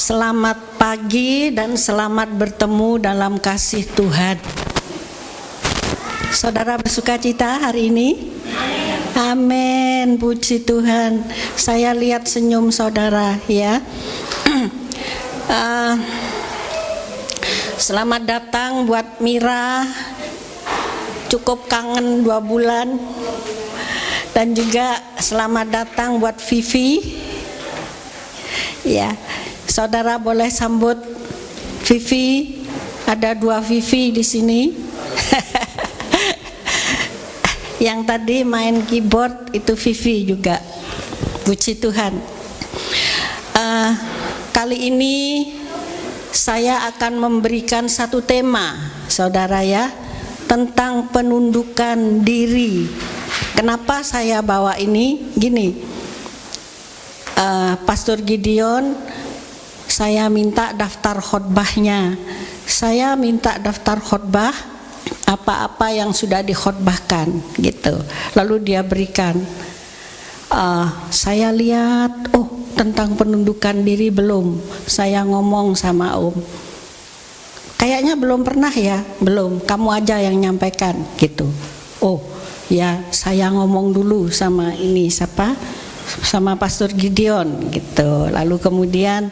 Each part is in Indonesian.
Selamat pagi dan selamat bertemu dalam kasih Tuhan. Saudara bersuka cita hari ini? Amin, puji Tuhan. Saya lihat senyum saudara ya. Selamat datang buat Mira, cukup kangen 2 bulan. Dan juga selamat datang buat Vivi. Ya, saudara boleh sambut Vivi. Ada 2 Vivi di sini. Yang tadi main keyboard itu Vivi juga. Puji Tuhan. Kali ini saya akan memberikan satu tema, saudara ya, tentang penundukan diri. Kenapa saya bawa ini? Gini. Pastor Gideon, saya minta daftar khotbahnya. Saya minta daftar khotbah apa-apa yang sudah dikhotbahkan gitu. Lalu dia berikan. Saya lihat, tentang penundukan diri belum. Saya ngomong sama Om. Kayaknya belum pernah ya, belum. Kamu aja yang nyampaikan gitu. Oh, ya saya ngomong dulu sama ini siapa? Sama Pastor Gideon gitu. Lalu kemudian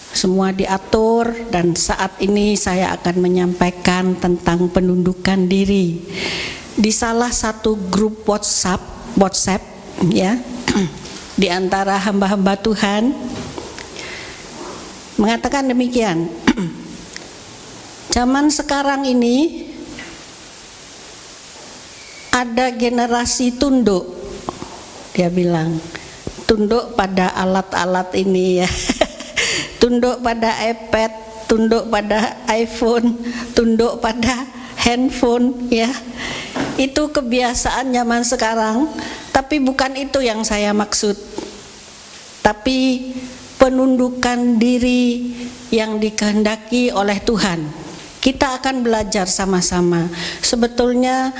semua diatur dan saat ini saya akan menyampaikan tentang penundukan diri di salah satu grup WhatsApp ya, di antara hamba-hamba Tuhan mengatakan demikian. Zaman sekarang ini ada generasi tunduk. Dia bilang, tunduk pada alat-alat ini ya. Tunduk pada iPad, tunduk pada iPhone, tunduk pada handphone ya. Itu kebiasaan zaman sekarang, tapi bukan itu yang saya maksud. Tapi penundukan diri yang dikehendaki oleh Tuhan. Kita akan belajar sama-sama. Sebetulnya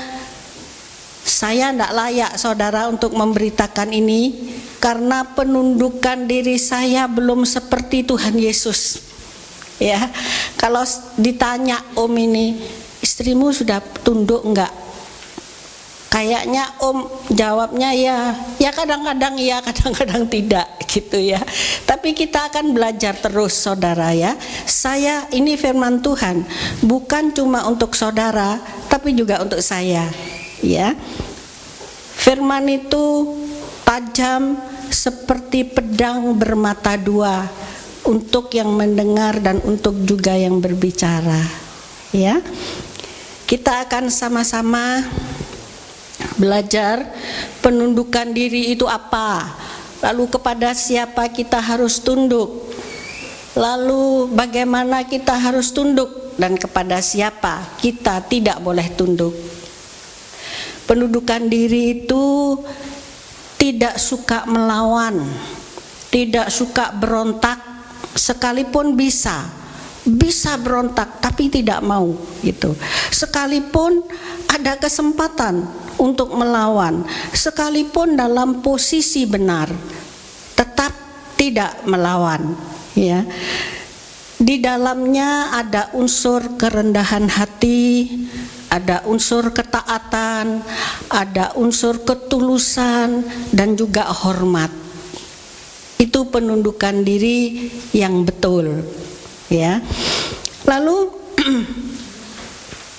saya tidak layak saudara untuk memberitakan ini karena penundukan diri saya belum seperti Tuhan Yesus. Ya, kalau ditanya Om ini, istrimu sudah tunduk enggak? Kayaknya Om jawabnya ya kadang-kadang ya, kadang-kadang tidak gitu ya. Tapi kita akan belajar terus saudara ya. Saya ini firman Tuhan bukan cuma untuk saudara tapi juga untuk saya. Ya, firman itu tajam seperti pedang bermata 2 untuk yang mendengar dan untuk juga yang berbicara. Ya, kita akan sama-sama belajar penundukan diri itu apa, lalu kepada siapa kita harus tunduk, lalu bagaimana kita harus tunduk dan kepada siapa kita tidak boleh tunduk. Penundukan diri itu tidak suka melawan, tidak suka berontak, sekalipun bisa berontak tapi tidak mau gitu. Sekalipun ada kesempatan untuk melawan, sekalipun dalam posisi benar, tetap tidak melawan ya. Di dalamnya ada unsur kerendahan hati, ada unsur ketaatan, ada unsur ketulusan dan juga hormat. Itu penundukan diri yang betul ya. Lalu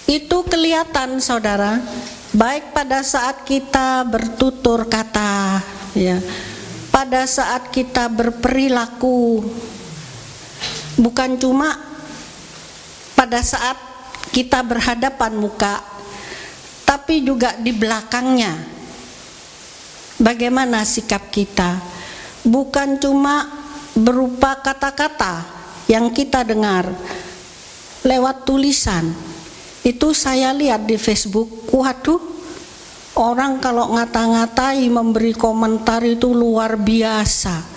itu kelihatan saudara, baik pada saat kita bertutur kata ya, pada saat kita berperilaku, bukan cuma pada saat kita berhadapan muka, tapi juga di belakangnya. Bagaimana sikap kita? Bukan cuma berupa kata-kata yang kita dengar lewat tulisan. Itu saya lihat di Facebook, waduh, orang kalau ngata-ngatai memberi komentar itu luar biasa.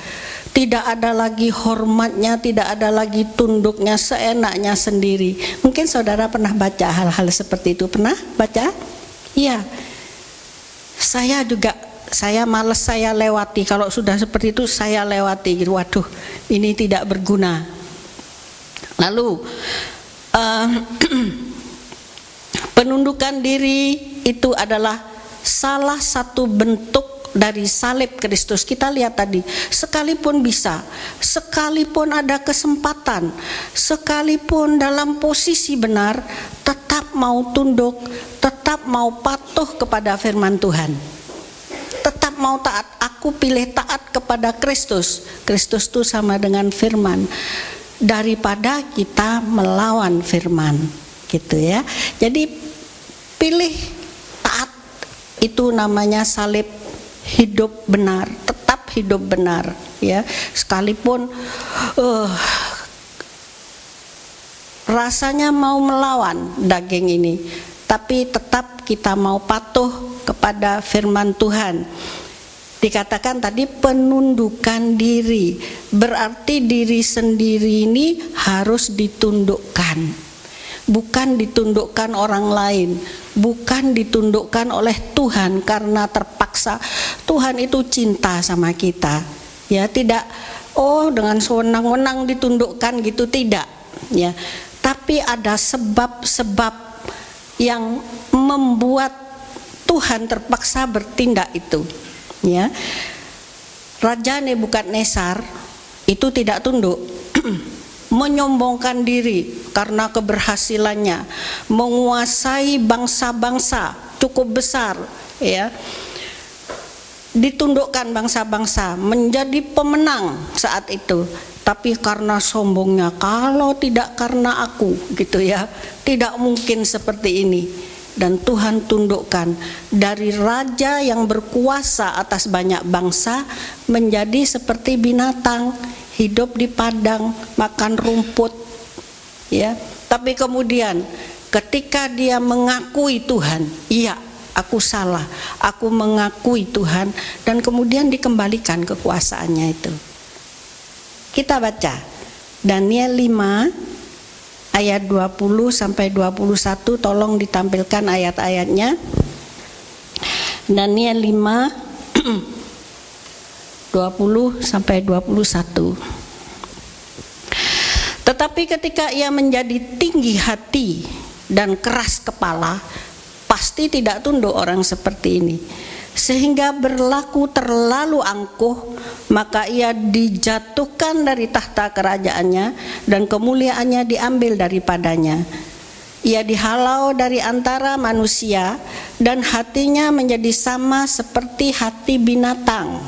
Tidak ada lagi hormatnya, tidak ada lagi tunduknya, seenaknya sendiri. Mungkin saudara pernah baca hal-hal seperti itu. Pernah baca? Iya. Saya juga saya males, saya lewati. Kalau sudah seperti itu saya lewati gitu. Waduh, ini tidak berguna. Lalu penundukan diri itu adalah salah satu bentuk dari salib Kristus. Kita lihat tadi, sekalipun bisa, sekalipun ada kesempatan, sekalipun dalam posisi benar, tetap mau tunduk, tetap mau patuh kepada firman Tuhan, tetap mau taat. Aku pilih taat kepada Kristus. Kristus itu sama dengan firman, daripada kita melawan firman, gitu ya. Jadi pilih taat, itu namanya salib hidup benar, tetap hidup benar ya. Sekalipun rasanya mau melawan daging ini, tapi tetap kita mau patuh kepada firman Tuhan. Dikatakan tadi penundukan diri, berarti diri sendiri ini harus ditundukkan, bukan ditundukkan orang lain, bukan ditundukkan oleh Tuhan karena terpaksa. Tuhan itu cinta sama kita ya, tidak dengan sewenang-wenang ditundukkan gitu, tidak ya. Tapi ada sebab-sebab yang membuat Tuhan terpaksa bertindak itu ya. Raja Nebukadnezar itu tidak tunduk, menyombongkan diri karena keberhasilannya menguasai bangsa-bangsa cukup besar ya. Ditundukkan bangsa-bangsa, menjadi pemenang saat itu. Tapi karena sombongnya, kalau tidak karena aku gitu ya, tidak mungkin seperti ini. Dan Tuhan tundukkan dari raja yang berkuasa atas banyak bangsa menjadi seperti binatang, hidup di padang, makan rumput ya. Tapi kemudian ketika dia mengakui Tuhan, iya aku salah, aku mengakui Tuhan, dan kemudian dikembalikan kekuasaannya itu. Kita baca Daniel 5 ayat 20 sampai 21, tolong ditampilkan ayat-ayatnya. Daniel 5 20 sampai 21. Tetapi ketika ia menjadi tinggi hati dan keras kepala, pasti tidak tunduk orang seperti ini, sehingga berlaku terlalu angkuh, maka ia dijatuhkan dari tahta kerajaannya dan kemuliaannya diambil daripadanya. Ia dihalau dari antara manusia dan hatinya menjadi sama seperti hati binatang.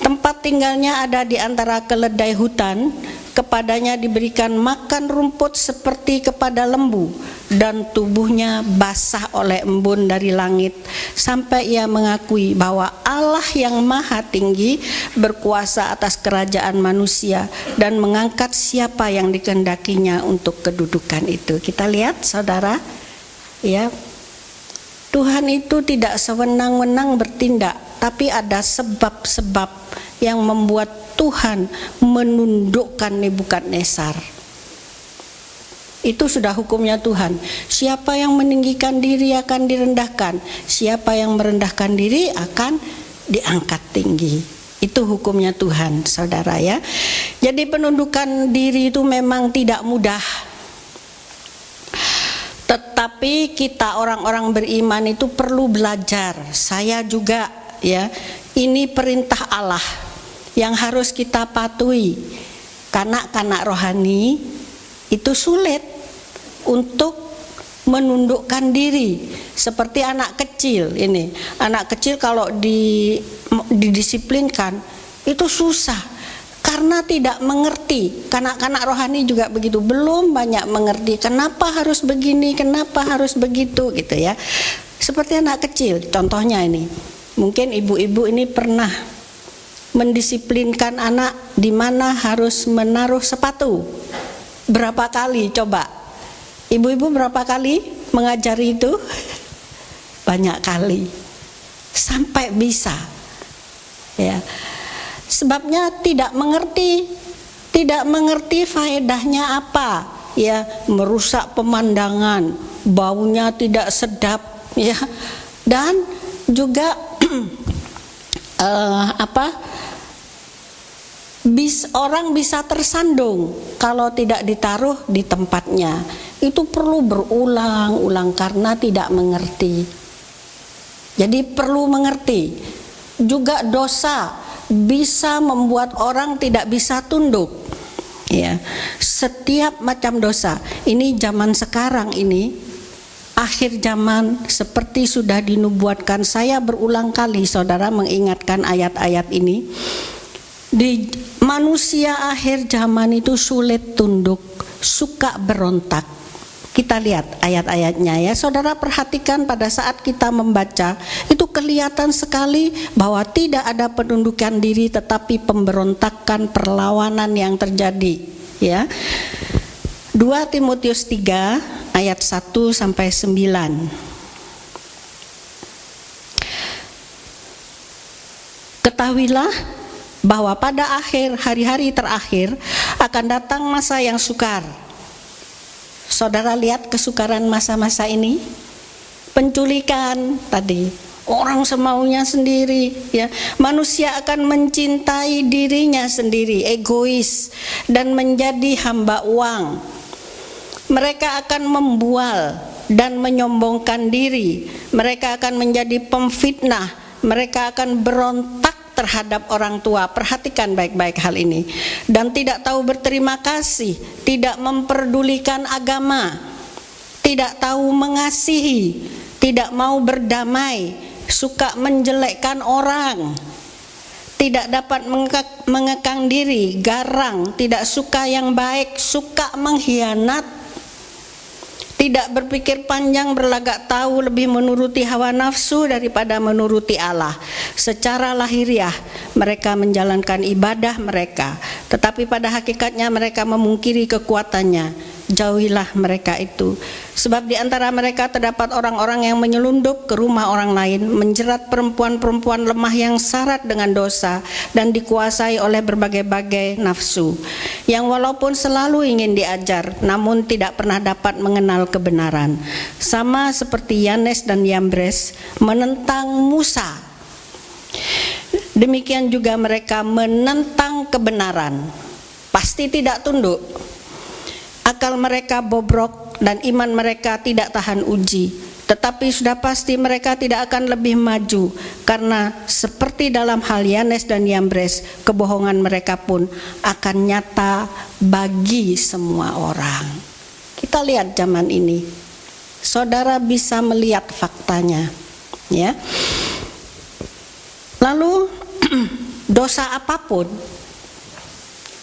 Tempat tinggalnya ada di antara keledai hutan, kepadanya diberikan makan rumput seperti kepada lembu, dan tubuhnya basah oleh embun dari langit, sampai ia mengakui bahwa Allah yang maha tinggi berkuasa atas kerajaan manusia dan mengangkat siapa yang dikehendakinya untuk kedudukan itu. Kita lihat saudara ya, Tuhan itu tidak sewenang-wenang bertindak, tapi ada sebab-sebab yang membuat Tuhan menundukkan Nebukadnezar. Itu sudah hukumnya Tuhan. Siapa yang meninggikan diri akan direndahkan, siapa yang merendahkan diri akan diangkat tinggi. Itu hukumnya Tuhan, saudara ya. Jadi penundukan diri itu memang tidak mudah. Tetapi kita orang-orang beriman itu perlu belajar. Saya juga ya. Ini perintah Allah yang harus kita patuhi. Kanak-kanak rohani itu sulit untuk menundukkan diri, seperti anak kecil ini. Anak kecil kalau didisiplinkan itu susah karena tidak mengerti. Kanak-kanak rohani juga begitu, belum banyak mengerti kenapa harus begini, kenapa harus begitu gitu ya. Seperti anak kecil, contohnya ini. Mungkin ibu-ibu ini pernah mendisiplinkan anak di mana harus menaruh sepatu. Berapa kali coba? Ibu-ibu berapa kali mengajari itu? Banyak kali. Sampai bisa. Ya. Sebabnya tidak mengerti faedahnya apa. Ya, merusak pemandangan, baunya tidak sedap ya. Dan juga orang bisa tersandung kalau tidak ditaruh di tempatnya. Itu perlu berulang-ulang karena tidak mengerti. Jadi perlu mengerti. Juga dosa bisa membuat orang tidak bisa tunduk. Ya, setiap macam dosa. Ini zaman sekarang ini, akhir zaman seperti sudah dinubuatkan. Saya berulang kali saudara mengingatkan ayat-ayat ini. Di manusia akhir zaman itu sulit tunduk, suka berontak. Kita lihat ayat-ayatnya ya. Saudara perhatikan pada saat kita membaca, itu kelihatan sekali bahwa tidak ada penundukan diri tetapi pemberontakan, perlawanan yang terjadi ya. 2 Timotius 3 ayat 1 sampai 9. Ketahuilah bahwa pada akhir hari-hari terakhir akan datang masa yang sukar. Saudara lihat kesukaran masa-masa ini, penculikan tadi, orang semaunya sendiri ya. Manusia akan mencintai dirinya sendiri, egois dan menjadi hamba uang. Mereka akan membual dan menyombongkan diri. Mereka akan menjadi pemfitnah. Mereka akan berontak terhadap orang tua. Perhatikan baik-baik hal ini. Dan tidak tahu berterima kasih, tidak memperdulikan agama, tidak tahu mengasihi, tidak mau berdamai, suka menjelekkan orang, tidak dapat mengekang diri, garang, tidak suka yang baik, suka mengkhianat, tidak berpikir panjang, berlagak tahu, lebih menuruti hawa nafsu daripada menuruti Allah. Secara lahiriah mereka menjalankan ibadah mereka, tetapi pada hakikatnya mereka memungkiri kekuatannya. Jauhilah mereka itu. Sebab di antara mereka terdapat orang-orang yang menyelundup ke rumah orang lain, menjerat perempuan-perempuan lemah yang syarat dengan dosa dan dikuasai oleh berbagai-bagai nafsu, yang walaupun selalu ingin diajar namun tidak pernah dapat mengenal kebenaran. Sama seperti Yanes dan Yambres menentang Musa, demikian juga mereka menentang kebenaran, pasti tidak tunduk. Akal mereka bobrok dan iman mereka tidak tahan uji. Tetapi sudah pasti mereka tidak akan lebih maju, karena seperti dalam hal Yanes dan Yambres, kebohongan mereka pun akan nyata bagi semua orang. Kita lihat zaman ini, saudara bisa melihat faktanya ya. Lalu dosa apapun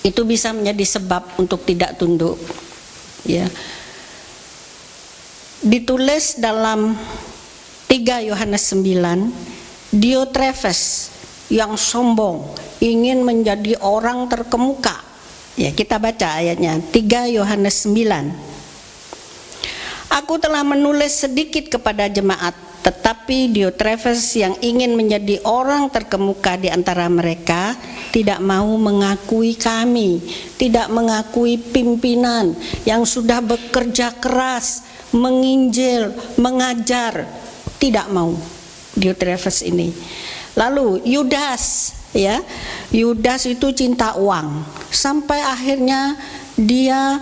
itu bisa menjadi sebab untuk tidak tunduk ya. Ditulis dalam 3 Yohanes 9, Diotrefes yang sombong ingin menjadi orang terkemuka ya. Kita baca ayatnya 3 Yohanes 9. Aku telah menulis sedikit kepada jemaat, tetapi Diotrefes yang ingin menjadi orang terkemuka di antara mereka tidak mau mengakui kami, tidak mengakui pimpinan yang sudah bekerja keras, menginjil, mengajar, tidak mau Diotrefes ini. Lalu Yudas ya, Yudas itu cinta uang, sampai akhirnya dia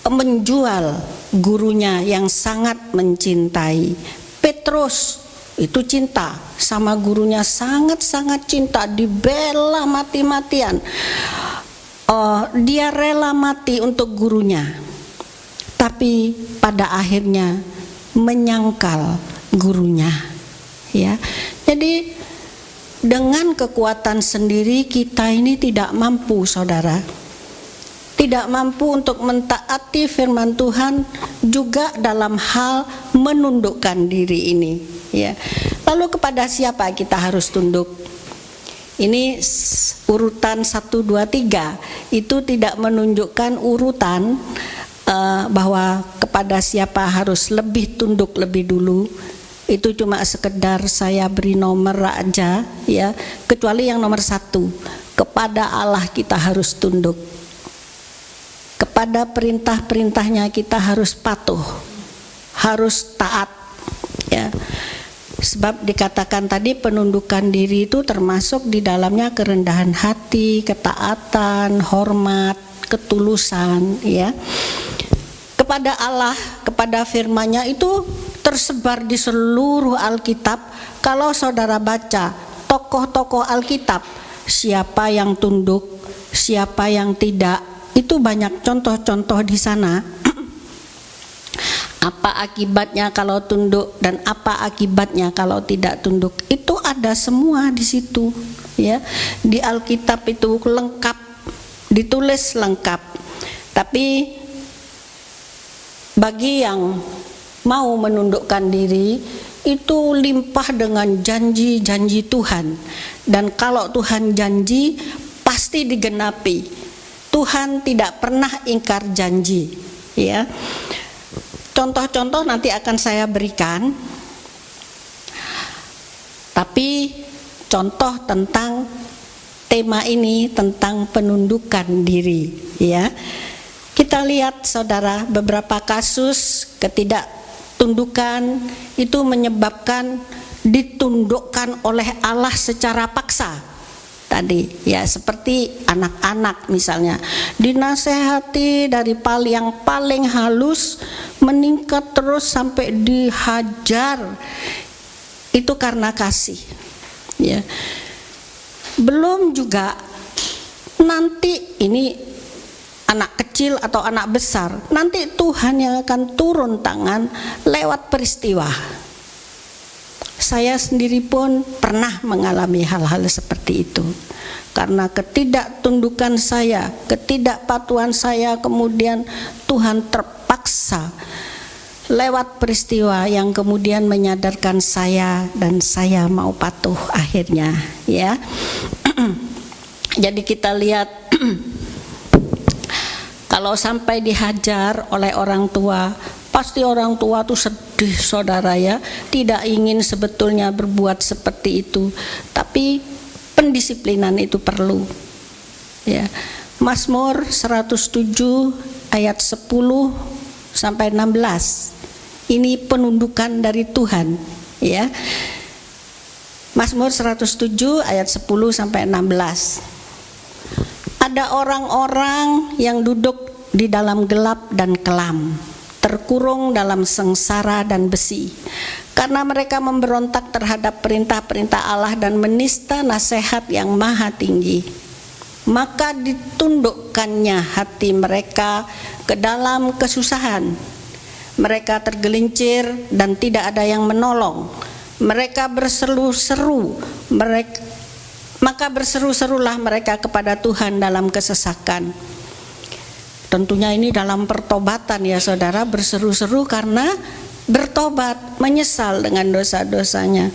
menjual gurunya yang sangat mencintai. Petrus itu cinta sama gurunya, sangat-sangat cinta, dibela mati-matian. Dia rela mati untuk gurunya, tapi pada akhirnya menyangkal gurunya ya. Jadi dengan kekuatan sendiri kita ini tidak mampu, saudara, tidak mampu untuk mentaati firman Tuhan, juga dalam hal menundukkan diri ini ya. Lalu kepada siapa kita harus tunduk? Ini urutan 1, 2, 3 itu tidak menunjukkan urutan bahwa kepada siapa harus lebih tunduk lebih dulu. Itu cuma sekedar saya beri nomor aja ya. Kecuali yang nomor 1, kepada Allah kita harus tunduk. Kepada perintah-perintahnya kita harus patuh, harus taat ya. Sebab dikatakan tadi penundukan diri itu termasuk di dalamnya kerendahan hati, ketaatan, hormat, ketulusan, ya. Kepada Allah, kepada firman-Nya itu tersebar di seluruh Alkitab. Kalau saudara baca tokoh-tokoh Alkitab, siapa yang tunduk, siapa yang tidak, itu banyak contoh-contoh di sana. Apa akibatnya kalau tunduk dan apa akibatnya kalau tidak tunduk, itu ada semua di situ, ya. Di Alkitab itu lengkap, ditulis lengkap. Tapi bagi yang mau menundukkan diri, itu limpah dengan janji-janji Tuhan. Dan kalau Tuhan janji, pasti digenapi. Tuhan tidak pernah ingkar janji, ya. Contoh-contoh nanti akan saya berikan. Tapi contoh tentang tema ini, tentang penundukan diri, ya. Kita lihat saudara, beberapa kasus ketidaktundukan itu menyebabkan ditundukkan oleh Allah secara paksa. Tadi ya, seperti anak-anak misalnya, dinasehati dari yang paling halus meningkat terus sampai dihajar, itu karena kasih, ya. Belum juga nanti ini anak kecil atau anak besar, nanti Tuhan yang akan turun tangan lewat peristiwa. Saya sendiri pun pernah mengalami hal-hal seperti itu. Karena ketidaktundukan saya, ketidakpatuhan saya, kemudian Tuhan terpaksa lewat peristiwa yang kemudian menyadarkan saya, dan saya mau patuh akhirnya, ya. Jadi kita lihat kalau sampai dihajar oleh orang tua, pasti orang tua tuh sedih saudara, ya. Tidak ingin sebetulnya berbuat seperti itu, tapi pendisiplinan itu perlu, ya. Mazmur 107 ayat 10 sampai 16. Ini penundukan dari Tuhan, ya. Mazmur 107 ayat 10 sampai 16. Ada orang-orang yang duduk di dalam gelap dan kelam, terkurung dalam sengsara dan besi, karena mereka memberontak terhadap perintah-perintah Allah dan menista nasihat yang maha tinggi. Maka ditundukkannya hati mereka ke dalam kesusahan. Mereka tergelincir dan tidak ada yang menolong. Mereka berseru-seru, maka berseru-serulah mereka kepada Tuhan dalam kesesakan. Tentunya ini dalam pertobatan, ya saudara, berseru-seru karena bertobat, menyesal dengan dosa-dosanya.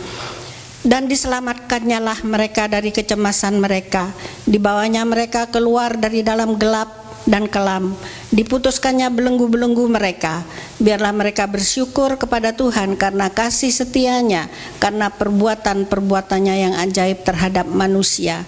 Dan diselamatkannya lah mereka dari kecemasan mereka. Dibawanya mereka keluar dari dalam gelap dan kelam. Diputuskannya belenggu-belenggu mereka. Biarlah mereka bersyukur kepada Tuhan karena kasih setianya, karena perbuatan-perbuatannya yang ajaib terhadap manusia.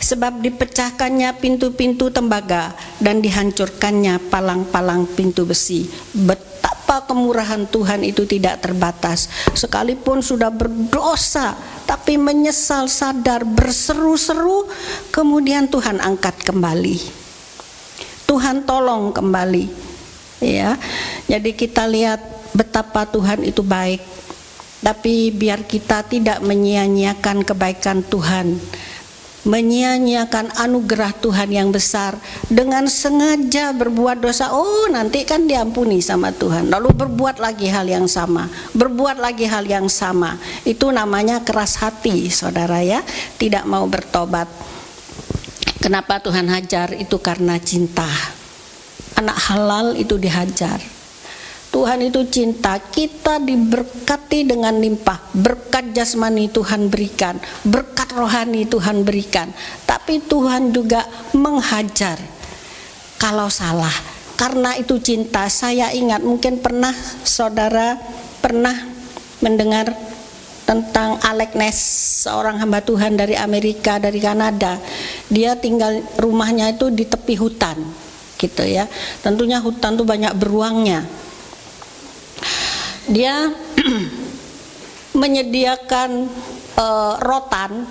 Sebab dipecahkannya pintu-pintu tembaga dan dihancurkannya palang-palang pintu besi. Betapa kemurahan Tuhan itu tidak terbatas. Sekalipun sudah berdosa, tapi menyesal, sadar, berseru-seru, kemudian Tuhan angkat kembali. Tuhan tolong kembali, ya. Jadi kita lihat betapa Tuhan itu baik. Tapi biar kita tidak menyia-nyiakan kebaikan Tuhan, menyia-nyiakan anugerah Tuhan yang besar dengan sengaja berbuat dosa. Oh, nanti kan diampuni sama Tuhan, lalu berbuat lagi hal yang sama, berbuat lagi hal yang sama. Itu namanya keras hati, saudara, ya, tidak mau bertobat. Kenapa Tuhan hajar? Itu karena cinta. Anak halal itu dihajar. Tuhan itu cinta, kita diberkati dengan limpah. Berkat jasmani Tuhan berikan, berkat rohani Tuhan berikan. Tapi Tuhan juga menghajar kalau salah. Karena itu cinta. Saya ingat, mungkin pernah saudara mendengar tentang Alex Ness, seorang hamba Tuhan dari Amerika, dari Kanada. Dia tinggal, rumahnya itu di tepi hutan, gitu ya. Tentunya hutan itu banyak beruangnya. Dia menyediakan rotan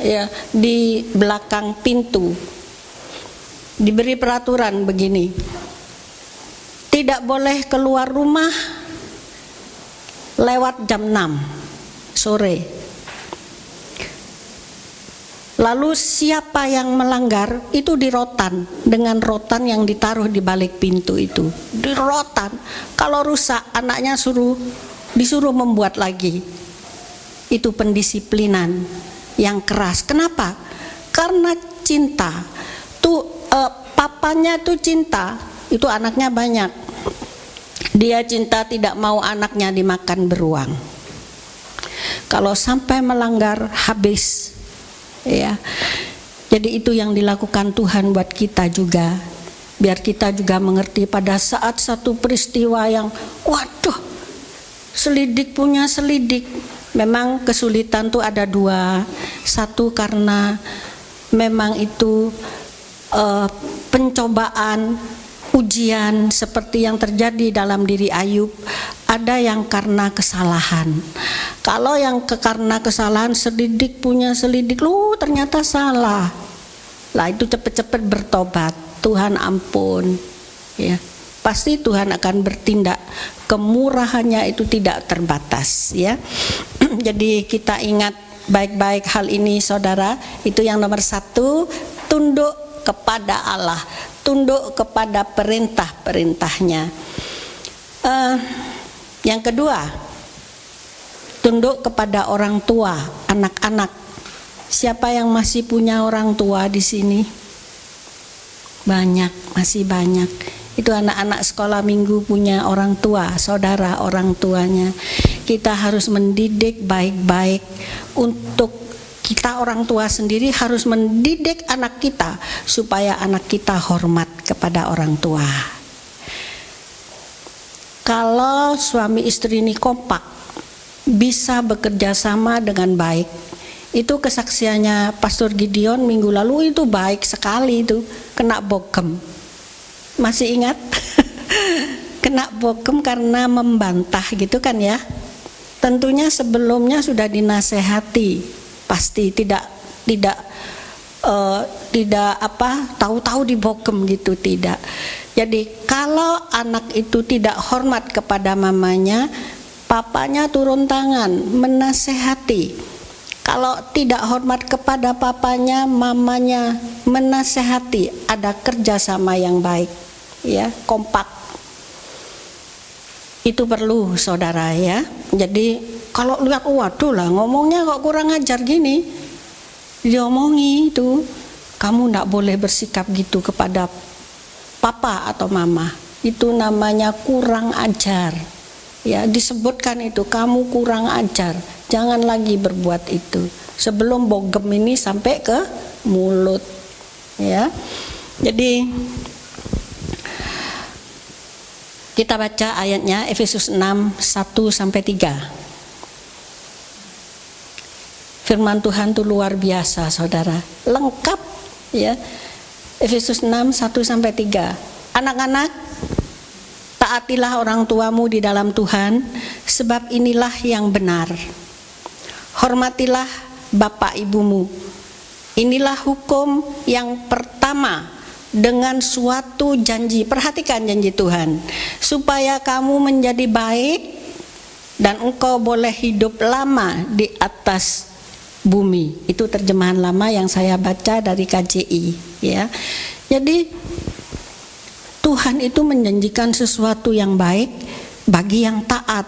ya di belakang pintu. Diberi peraturan begini, tidak boleh keluar rumah lewat jam 6 sore. Lalu siapa yang melanggar itu dirotan dengan rotan yang ditaruh di balik pintu itu. Dirotan. Kalau rusak anaknya disuruh membuat lagi. Itu pendisiplinan yang keras. Kenapa? Karena cinta. Papanya tuh cinta. Itu anaknya banyak. Dia cinta tidak mau anaknya dimakan beruang. Kalau sampai melanggar habis. Ya, jadi itu yang dilakukan Tuhan buat kita juga, biar kita juga mengerti pada saat satu peristiwa yang waduh, selidik punya selidik. Memang kesulitan tuh ada dua, satu karena memang itu pencobaan, ujian seperti yang terjadi dalam diri Ayub. Ada yang karena kesalahan. Kalau yang karena kesalahan, selidik punya selidik, ternyata salah. Lah itu cepet-cepet bertobat, Tuhan ampun. Ya, pasti Tuhan akan bertindak. Kemurahannya itu tidak terbatas. Ya, jadi kita ingat baik-baik hal ini, saudara. Itu yang nomor 1, tunduk kepada Allah, tunduk kepada perintah-perintahnya. Yang kedua, tunduk kepada orang tua, anak-anak. Siapa yang masih punya orang tua di sini? Banyak, masih banyak. Itu anak-anak sekolah minggu punya orang tua, saudara orang tuanya. Kita harus mendidik baik-baik. Untuk kita orang tua sendiri harus mendidik anak kita supaya anak kita hormat kepada orang tua. Kalau suami istri ini kompak, bisa bekerja sama dengan baik. Itu kesaksiannya Pastor Gideon minggu lalu, itu baik sekali itu, kena bokem. Masih ingat? Kena bokem karena membantah gitu kan ya. Tentunya sebelumnya sudah dinasehati, pasti tidak tahu-tahu dibokem gitu, tidak. Jadi kalau anak itu tidak hormat kepada mamanya, papanya turun tangan menasehati. Kalau tidak hormat kepada papanya, mamanya menasehati. Ada kerjasama yang baik, ya, kompak. Itu perlu, saudara ya. Jadi kalau lihat waduh lah ngomongnya kok kurang ajar gini, diomongi itu, kamu tidak boleh bersikap gitu kepada papa atau mama, itu namanya kurang ajar. Ya, disebutkan itu, kamu kurang ajar, jangan lagi berbuat itu. Sebelum bogem ini sampai ke mulut. Ya, jadi kita baca ayatnya Efesus 6 1-3. Firman Tuhan itu luar biasa, saudara, lengkap ya. Efesus 6 1-3. Anak-anak, taatilah orang tuamu di dalam Tuhan, sebab inilah yang benar. Hormatilah bapak ibumu. Inilah hukum yang pertama dengan suatu janji. Perhatikan janji Tuhan, supaya kamu menjadi baik dan engkau boleh hidup lama di atas bumi. Itu terjemahan lama yang saya baca dari KJI ya. Jadi Tuhan itu menjanjikan sesuatu yang baik bagi yang taat.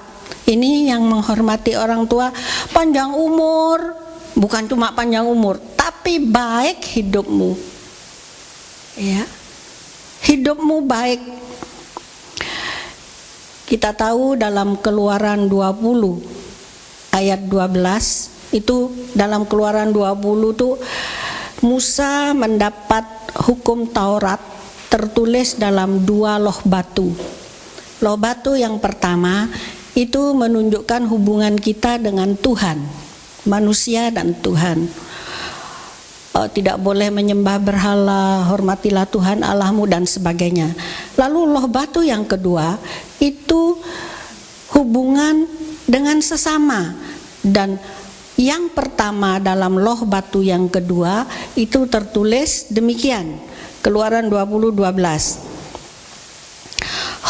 Ini yang menghormati orang tua, panjang umur, bukan cuma panjang umur, tapi baik hidupmu. Ya. Hidupmu baik. Kita tahu dalam Keluaran 20 ayat 12, itu dalam Keluaran 20 tuh Musa mendapat hukum Taurat tertulis dalam 2 loh batu. Loh batu yang pertama itu menunjukkan hubungan kita dengan Tuhan, manusia dan Tuhan. Tidak boleh menyembah berhala, hormatilah Tuhan Allahmu dan sebagainya. Lalu loh batu yang kedua itu hubungan dengan sesama. Dan yang pertama dalam loh batu yang kedua itu tertulis demikian, Keluaran 20:12.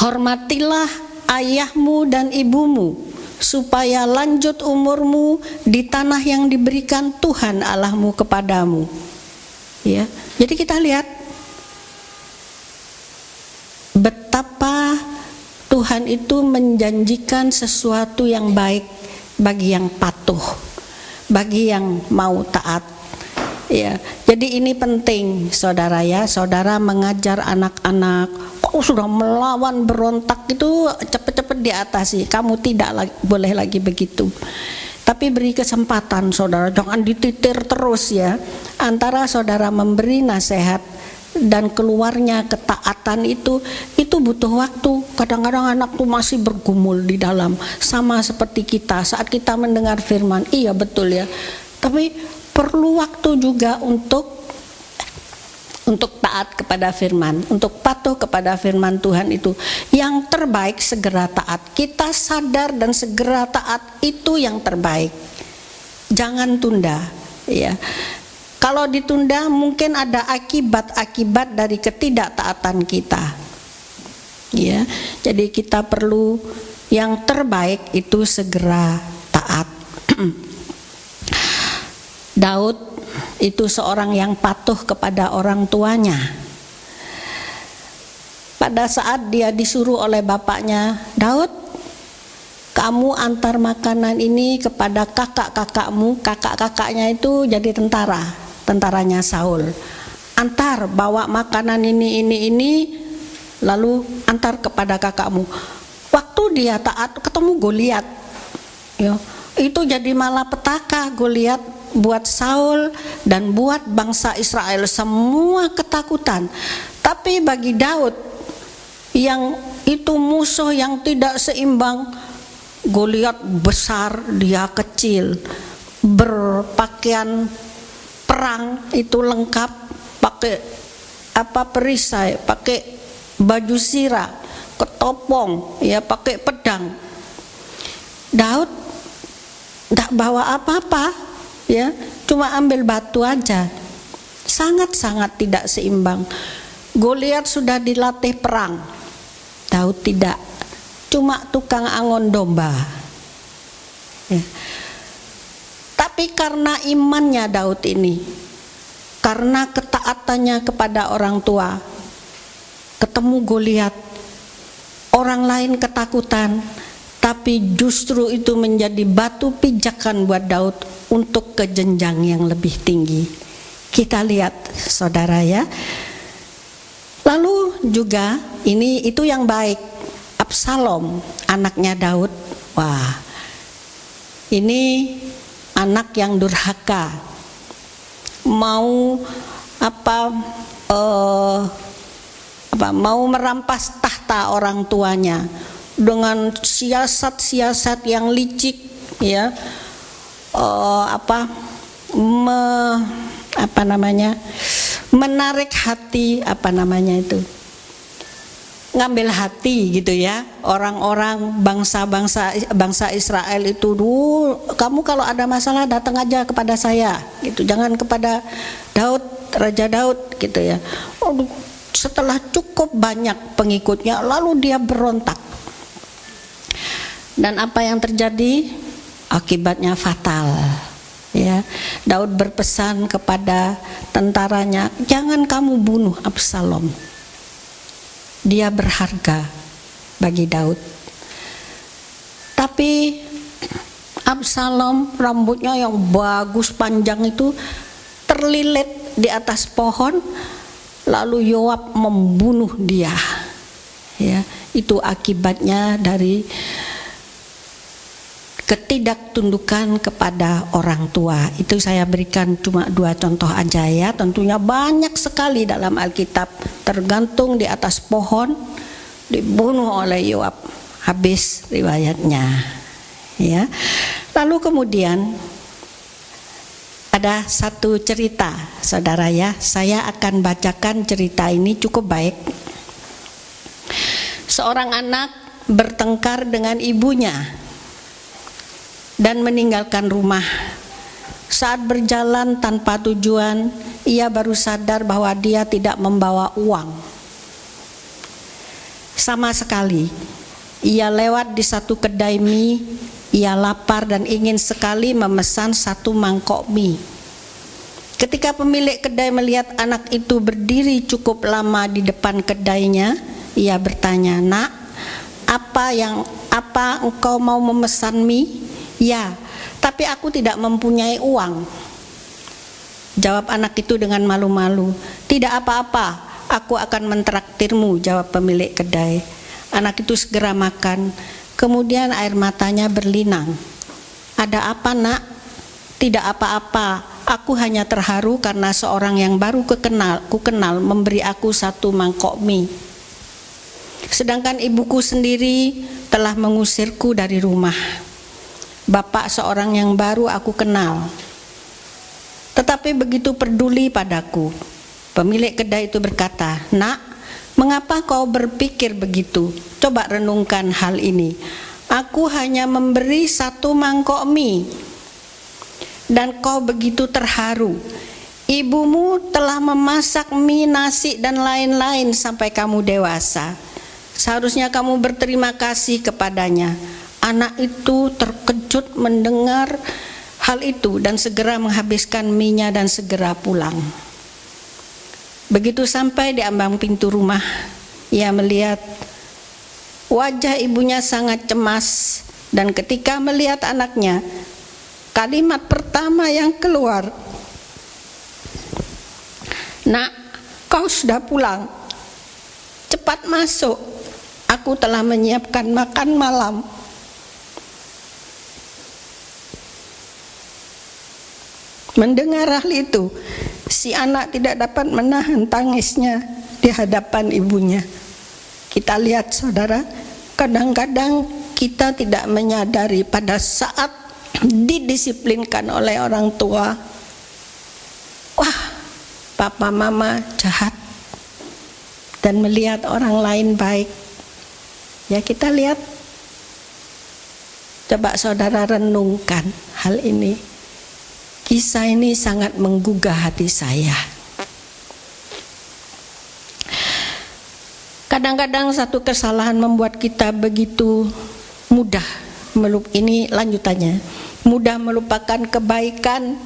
Hormatilah ayahmu dan ibumu supaya lanjut umurmu di tanah yang diberikan Tuhan Allahmu kepadamu. Ya, jadi kita lihat betapa Tuhan itu menjanjikan sesuatu yang baik bagi yang patuh, bagi yang mau taat. Ya, jadi ini penting saudara ya, saudara mengajar anak-anak, kau sudah melawan berontak itu cepat-cepat diatasi, kamu tidak boleh lagi begitu. Tapi beri kesempatan saudara, jangan dititir terus ya. Antara saudara memberi nasihat dan keluarnya ketaatan itu butuh waktu. Kadang-kadang anak tuh masih bergumul di dalam, sama seperti kita saat kita mendengar firman. Iya betul ya, tapi perlu waktu juga untuk taat kepada firman, untuk patuh kepada firman Tuhan itu. Yang terbaik segera taat. Kita sadar dan segera taat itu yang terbaik. Jangan tunda ya. Kalau ditunda mungkin ada akibat-akibat dari ketidaktaatan kita. Ya, jadi kita perlu yang terbaik itu segera taat. Daud itu seorang yang patuh kepada orang tuanya. Pada saat dia disuruh oleh bapaknya, Daud, kamu antar makanan ini kepada kakak-kakakmu. Kakak-kakaknya itu jadi tentaranya Saul. Antar, bawa makanan ini, lalu antar kepada kakakmu. Waktu dia taat ketemu Goliat, ya, itu jadi malapetaka. Goliat buat Saul dan buat bangsa Israel semua ketakutan. Tapi bagi Daud yang itu musuh yang tidak seimbang, Goliat besar, dia kecil, berpakaian perang itu lengkap, pakai perisai, pakai baju sirah, ketopong, ya pakai pedang. Daud tidak bawa apa-apa, ya cuma ambil batu aja. Sangat-sangat tidak seimbang. Goliat sudah dilatih perang, Daud tidak, cuma tukang angon domba ya. Tapi karena imannya Daud ini, karena ketaatannya kepada orang tua, ketemu Goliat, orang lain ketakutan, tapi justru itu menjadi batu pijakan buat Daud untuk ke jenjang yang lebih tinggi. Kita lihat saudara ya. Lalu juga itu yang baik, Absalom anaknya Daud. Wah, ini anak yang durhaka, mau mau merampas tahta orang tuanya dengan siasat-siasat yang licik, ya, menarik hati, ngambil hati gitu ya, orang-orang bangsa Israel itu. Kamu kalau ada masalah datang aja kepada saya gitu, jangan kepada Daud, Raja Daud gitu ya. Setelah cukup banyak pengikutnya, lalu dia berontak. Dan apa yang terjadi? Akibatnya fatal ya. Daud berpesan kepada tentaranya, jangan kamu bunuh Absalom, dia berharga bagi Daud. Tapi Absalom rambutnya yang bagus panjang itu terlilit di atas pohon, lalu Yoab membunuh dia ya. Itu akibatnya dari ketidaktundukan kepada orang tua. Itu saya berikan cuma 2 contoh aja ya. Tentunya banyak sekali dalam Alkitab. Tergantung di atas pohon, dibunuh oleh Yoab, habis riwayatnya ya. Lalu kemudian ada satu cerita saudara ya. Saya akan bacakan cerita ini, cukup baik. Seorang anak bertengkar dengan ibunya. dan meninggalkan rumah. Saat berjalan tanpa tujuan, ia baru sadar bahwa dia tidak membawa uang sama sekali. Ia lewat di satu kedai mie. Ia lapar dan ingin sekali memesan satu mangkok mie. Ketika pemilik kedai melihat anak itu berdiri cukup lama di depan kedainya, ia bertanya, "Nak, apa engkau mau memesan mie?" "Ya, tapi aku tidak mempunyai uang," jawab anak itu dengan malu-malu. "Tidak apa-apa, aku akan mentraktirmu," jawab pemilik kedai. Anak itu segera makan, kemudian air matanya berlinang. "Ada apa, Nak?" "Tidak apa-apa, aku hanya terharu karena seorang yang baru kukenal memberi aku satu mangkok mie. Sedangkan ibuku sendiri telah mengusirku dari rumah. Bapak seorang yang baru aku kenal, tetapi begitu peduli padaku." Pemilik kedai itu berkata, "Nak, mengapa kau berpikir begitu? Coba renungkan hal ini. Aku hanya memberi satu mangkok mie, dan kau begitu terharu. Ibumu telah memasak mie, nasi, dan lain-lain sampai kamu dewasa. Seharusnya kamu berterima kasih kepadanya." Anak itu terkejut mendengar hal itu dan segera menghabiskan mie-nya dan segera pulang. Begitu sampai di ambang pintu rumah, ia melihat wajah ibunya sangat cemas, dan ketika melihat anaknya, kalimat pertama yang keluar, "Nak, kau sudah pulang. Cepat masuk. Aku telah menyiapkan makan malam." Mendengar hal itu, si anak tidak dapat menahan tangisnya di hadapan ibunya. Kita lihat, saudara, kadang-kadang kita tidak menyadari pada saat didisiplinkan oleh orang tua, wah, papa mama jahat, dan melihat orang lain baik. Ya, kita lihat. Coba saudara renungkan hal ini. Kisah ini sangat menggugah hati saya. Kadang-kadang satu kesalahan membuat kita begitu mudah ini lanjutannya, mudah melupakan kebaikan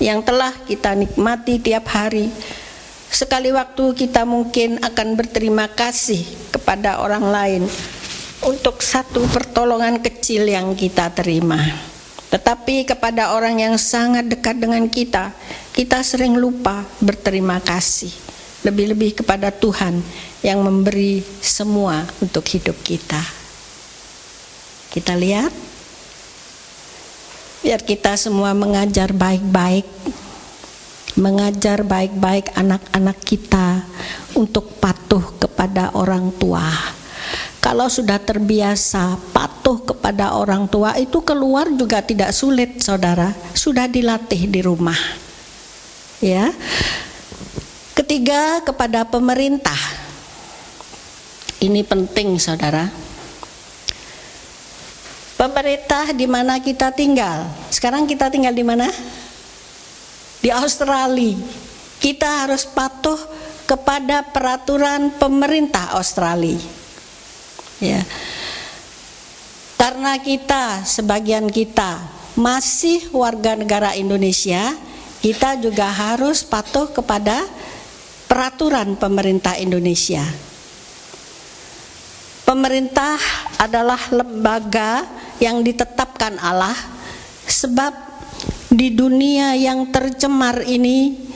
yang telah kita nikmati tiap hari. Sekali waktu kita mungkin akan berterima kasih kepada orang lain untuk satu pertolongan kecil yang kita terima. Tetapi kepada orang yang sangat dekat dengan kita, kita sering lupa berterima kasih. Lebih-lebih kepada Tuhan yang memberi semua untuk hidup kita. Kita lihat, biar kita semua mengajar baik-baik anak-anak kita untuk patuh kepada orang tua. Kalau sudah terbiasa patuh kepada orang tua, itu keluar juga tidak sulit, saudara. Sudah dilatih di rumah. Ya. Ketiga, kepada pemerintah. Ini penting, saudara. Pemerintah di mana kita tinggal. Sekarang kita tinggal di mana? Di Australia. Kita harus patuh kepada peraturan pemerintah Australia. Ya, karena sebagian kita masih warga negara Indonesia, kita juga harus patuh kepada peraturan pemerintah Indonesia. Pemerintah adalah lembaga yang ditetapkan Allah, sebab di dunia yang tercemar ini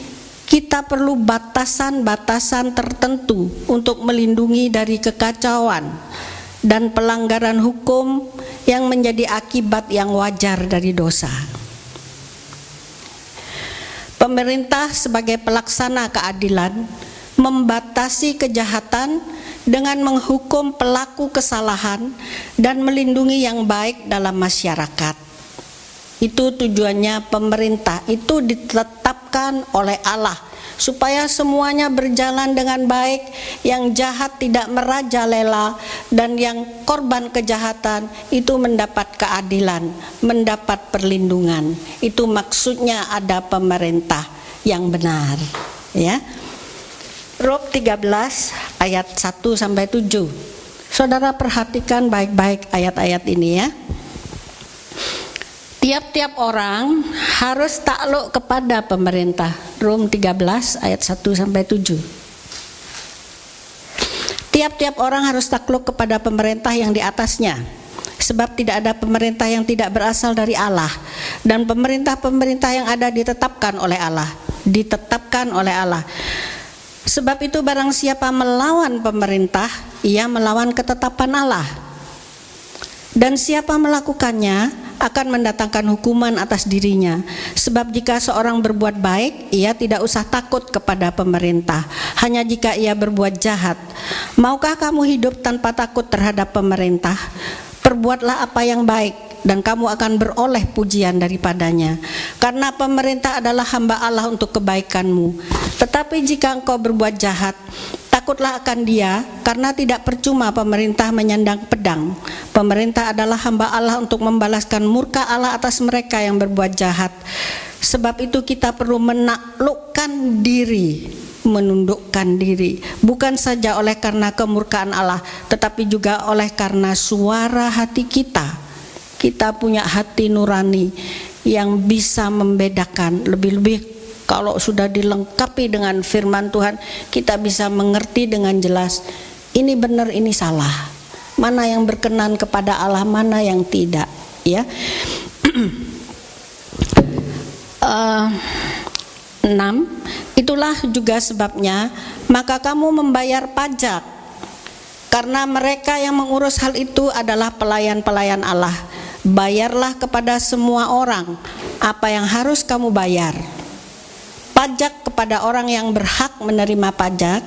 kita perlu batasan-batasan tertentu untuk melindungi dari kekacauan dan pelanggaran hukum yang menjadi akibat yang wajar dari dosa. Pemerintah sebagai pelaksana keadilan membatasi kejahatan dengan menghukum pelaku kesalahan dan melindungi yang baik dalam masyarakat. Itu tujuannya pemerintah, itu ditetapkan oleh Allah supaya semuanya berjalan dengan baik, yang jahat tidak merajalela, dan yang korban kejahatan itu mendapat keadilan, mendapat perlindungan. Itu maksudnya ada pemerintah yang benar, ya. Roma 13 ayat 1 sampai 7. Saudara perhatikan baik-baik ayat-ayat ini, ya. Tiap-tiap orang harus takluk kepada pemerintah. Rom 13 ayat 1 sampai 7. Tiap-tiap orang harus takluk kepada pemerintah yang di atasnya, sebab tidak ada pemerintah yang tidak berasal dari Allah, dan pemerintah-pemerintah yang ada ditetapkan oleh Allah. Sebab itu barang siapa melawan pemerintah, ia melawan ketetapan Allah. Dan siapa melakukannya akan mendatangkan hukuman atas dirinya. Sebab jika seorang berbuat baik, ia tidak usah takut kepada pemerintah, hanya jika ia berbuat jahat. Maukah kamu hidup tanpa takut terhadap pemerintah? Perbuatlah apa yang baik, dan kamu akan beroleh pujian daripadanya. Karena pemerintah adalah hamba Allah untuk kebaikanmu. Tetapi jika engkau berbuat jahat, takutlah akan dia, karena tidak percuma pemerintah menyandang pedang. Pemerintah adalah hamba Allah untuk membalaskan murka Allah atas mereka yang berbuat jahat. Sebab itu kita perlu menaklukkan diri, menundukkan diri, bukan saja oleh karena kemurkaan Allah, tetapi juga oleh karena suara hati kita. Kita punya hati nurani yang bisa membedakan, lebih-lebih kalau sudah dilengkapi dengan firman Tuhan, kita bisa mengerti dengan jelas, ini benar, ini salah, mana yang berkenan kepada Allah, mana yang tidak, ya. 6. Itulah juga sebabnya maka kamu membayar pajak, karena mereka yang mengurus hal itu adalah pelayan-pelayan Allah. Bayarlah kepada semua orang apa yang harus kamu bayar. Pajak kepada orang yang berhak menerima pajak,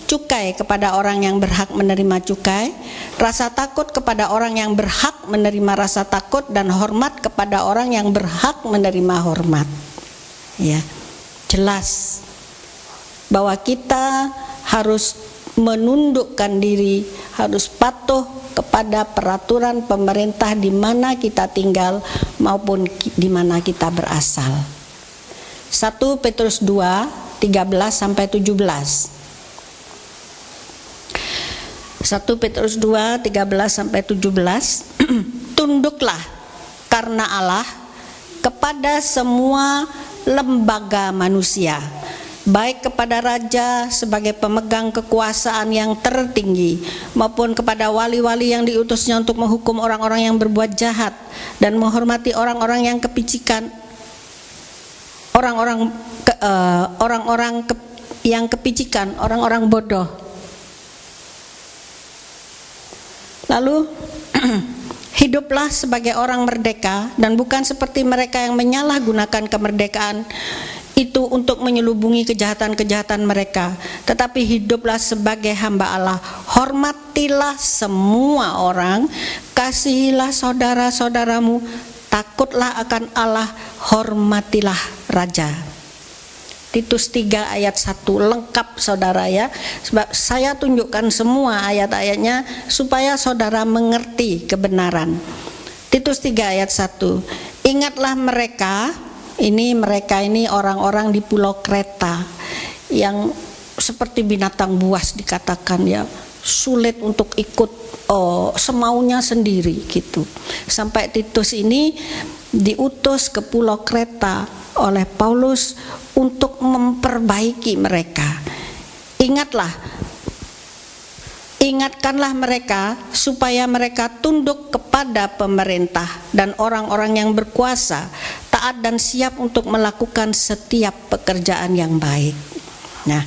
cukai kepada orang yang berhak menerima cukai, rasa takut kepada orang yang berhak menerima rasa takut, dan hormat kepada orang yang berhak menerima hormat. Ya, jelas bahwa kita harus menundukkan diri, harus patuh kepada peraturan pemerintah di mana kita tinggal maupun di mana kita berasal. 1 Petrus 2 13 sampai 17. 1 Petrus 2 13 sampai 17. Tunduklah karena Allah kepada semua lembaga manusia, baik kepada raja sebagai pemegang kekuasaan yang tertinggi, maupun kepada wali-wali yang diutusnya untuk menghukum orang-orang yang berbuat jahat, dan menghormati orang-orang yang kepicikan, yang kepicikan, orang-orang bodoh. Lalu hiduplah sebagai orang merdeka, dan bukan seperti mereka yang menyalahgunakan kemerdekaan itu untuk menyelubungi kejahatan-kejahatan mereka, tetapi hiduplah sebagai hamba Allah. Hormatilah semua orang, kasihilah saudara-saudaramu, takutlah akan Allah, hormatilah raja. Titus 3 ayat 1 lengkap saudara, ya. Sebab saya tunjukkan semua ayat-ayatnya supaya saudara mengerti kebenaran. Titus 3 ayat 1. Ingatlah mereka ini orang-orang di Pulau Kreta yang seperti binatang buas dikatakan, ya, sulit untuk ikut semaunya sendiri gitu. Sampai Titus ini diutus ke Pulau Kreta oleh Paulus untuk memperbaiki mereka. Ingatkanlah mereka supaya mereka tunduk kepada pemerintah dan orang-orang yang berkuasa, taat dan siap untuk melakukan setiap pekerjaan yang baik. Nah,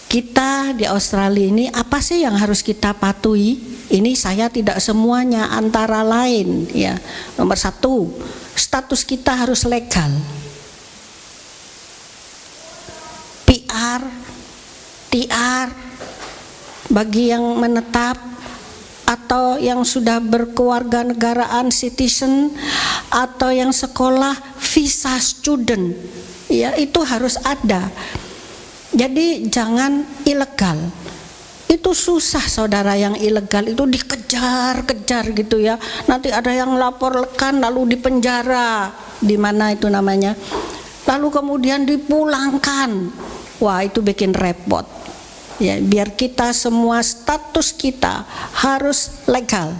kita di Australia ini apa sih yang harus kita patuhi? Ini saya tidak semuanya, antara lain, ya. Nomor 1, status kita harus legal. PR, TR bagi yang menetap atau yang sudah berkewarganegaraan citizen, atau yang sekolah visa student, ya, itu harus ada. Jadi jangan ilegal. Itu susah saudara, yang ilegal itu dikejar-kejar gitu ya. Nanti ada yang laporkan lalu dipenjara, di mana itu namanya. Lalu kemudian dipulangkan. Wah, itu bikin repot. Ya, biar kita semua status kita harus legal.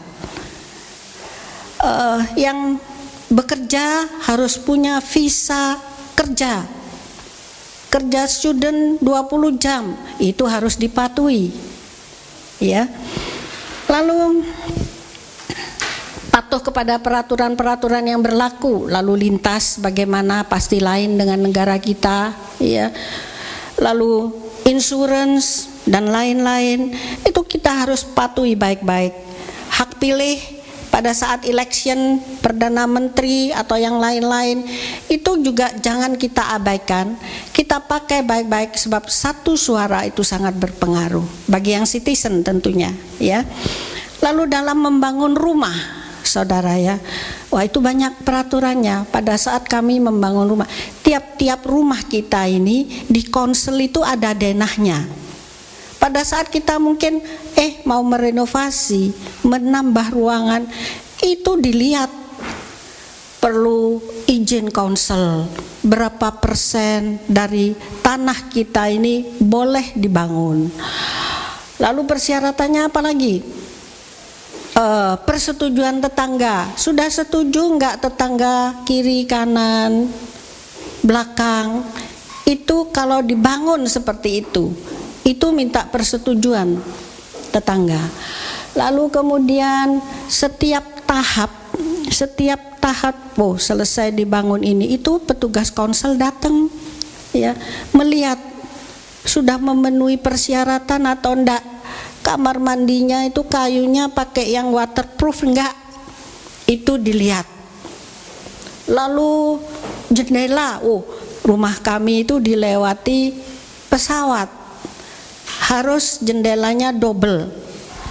Yang bekerja harus punya visa kerja. Kerja student 20 jam itu harus dipatuhi. Ya. Lalu patuh kepada peraturan-peraturan yang berlaku. Lalu lintas bagaimana, pasti lain dengan negara kita, ya. Lalu insurance dan lain-lain itu kita harus patuhi baik-baik. Hak pilih pada saat election perdana menteri atau yang lain-lain itu juga jangan kita abaikan. Kita pakai baik-baik sebab satu suara itu sangat berpengaruh bagi yang citizen tentunya, ya. Lalu dalam membangun rumah, saudara ya, wah itu banyak peraturannya. Pada saat kami membangun rumah, tiap-tiap rumah kita ini di konsel itu ada denahnya. Pada saat kita mungkin mau merenovasi, menambah ruangan, itu dilihat perlu izin konsel, berapa persen dari tanah kita ini boleh dibangun. Lalu persyaratannya apa lagi? Persetujuan tetangga. Sudah setuju enggak tetangga kiri, kanan, belakang? Itu kalau dibangun seperti itu minta persetujuan tetangga. Lalu kemudian setiap tahap selesai dibangun ini, itu petugas konsel datang, ya, melihat sudah memenuhi persyaratan atau enggak. Kamar mandinya itu kayunya pakai yang waterproof enggak, itu dilihat. Lalu jendela, rumah kami itu dilewati pesawat, harus jendelanya double.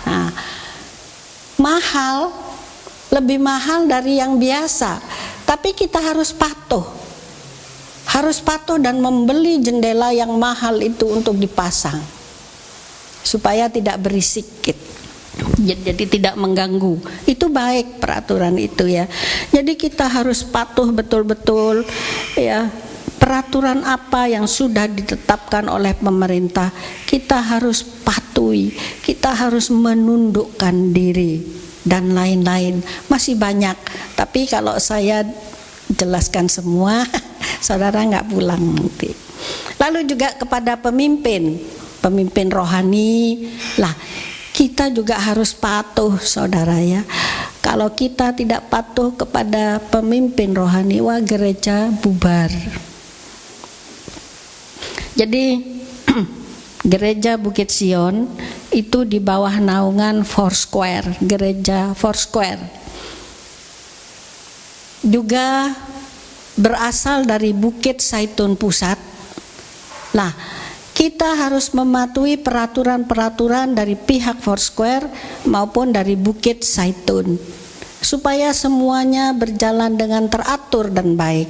Nah, mahal, lebih mahal dari yang biasa, tapi kita harus patuh dan membeli jendela yang mahal itu untuk dipasang supaya tidak berisik, jadi tidak mengganggu. Itu baik peraturan itu, ya. Jadi kita harus patuh betul-betul, ya. Peraturan apa yang sudah ditetapkan oleh pemerintah, kita harus patuhi, kita harus menundukkan diri dan lain-lain. Masih banyak, tapi kalau saya jelaskan semua, saudara nggak pulang nanti. Lalu juga kepada pemimpin rohani, lah kita juga harus patuh, saudara ya. Kalau kita tidak patuh kepada pemimpin rohani, wah gereja bubar. Jadi gereja Bukit Sion itu di bawah naungan Foursquare, gereja Foursquare. Juga berasal dari Bukit Zaitun Pusat. Nah, kita harus mematuhi peraturan-peraturan dari pihak Foursquare maupun dari Bukit Zaitun supaya semuanya berjalan dengan teratur dan baik.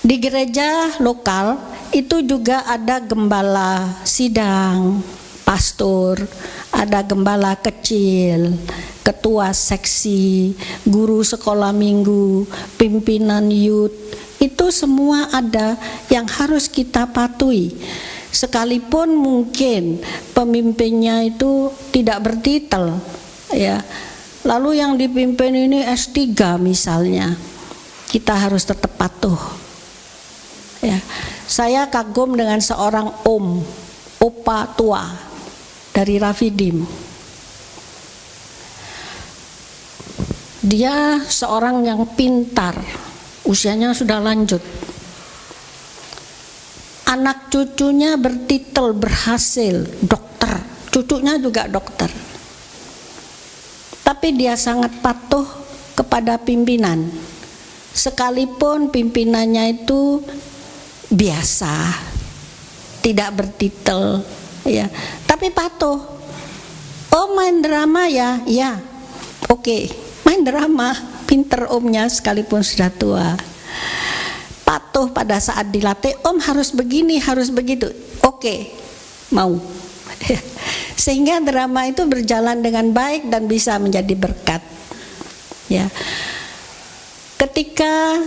Di gereja lokal itu juga ada gembala sidang, pastor, ada gembala kecil, ketua seksi, guru sekolah minggu, pimpinan youth. Itu semua ada yang harus kita patuhi. Sekalipun mungkin pemimpinnya itu tidak bertitel, ya. Lalu yang dipimpin ini S3 misalnya, kita harus tetap patuh. Ya, saya kagum dengan seorang opa tua dari Rafidim. Dia seorang yang pintar, usianya sudah lanjut. Anak cucunya bertitel berhasil dokter, cucunya juga dokter. Tapi dia sangat patuh kepada pimpinan, sekalipun pimpinannya itu biasa, tidak bertitel, ya, tapi patuh. Oh, main drama ya, ya, oke, main drama, pinter omnya sekalipun sudah tua. patuh pada saat dilatih, Om harus begini, harus begitu. Oke, mau. Sehingga drama itu berjalan dengan baik dan bisa menjadi berkat. Ya. Ketika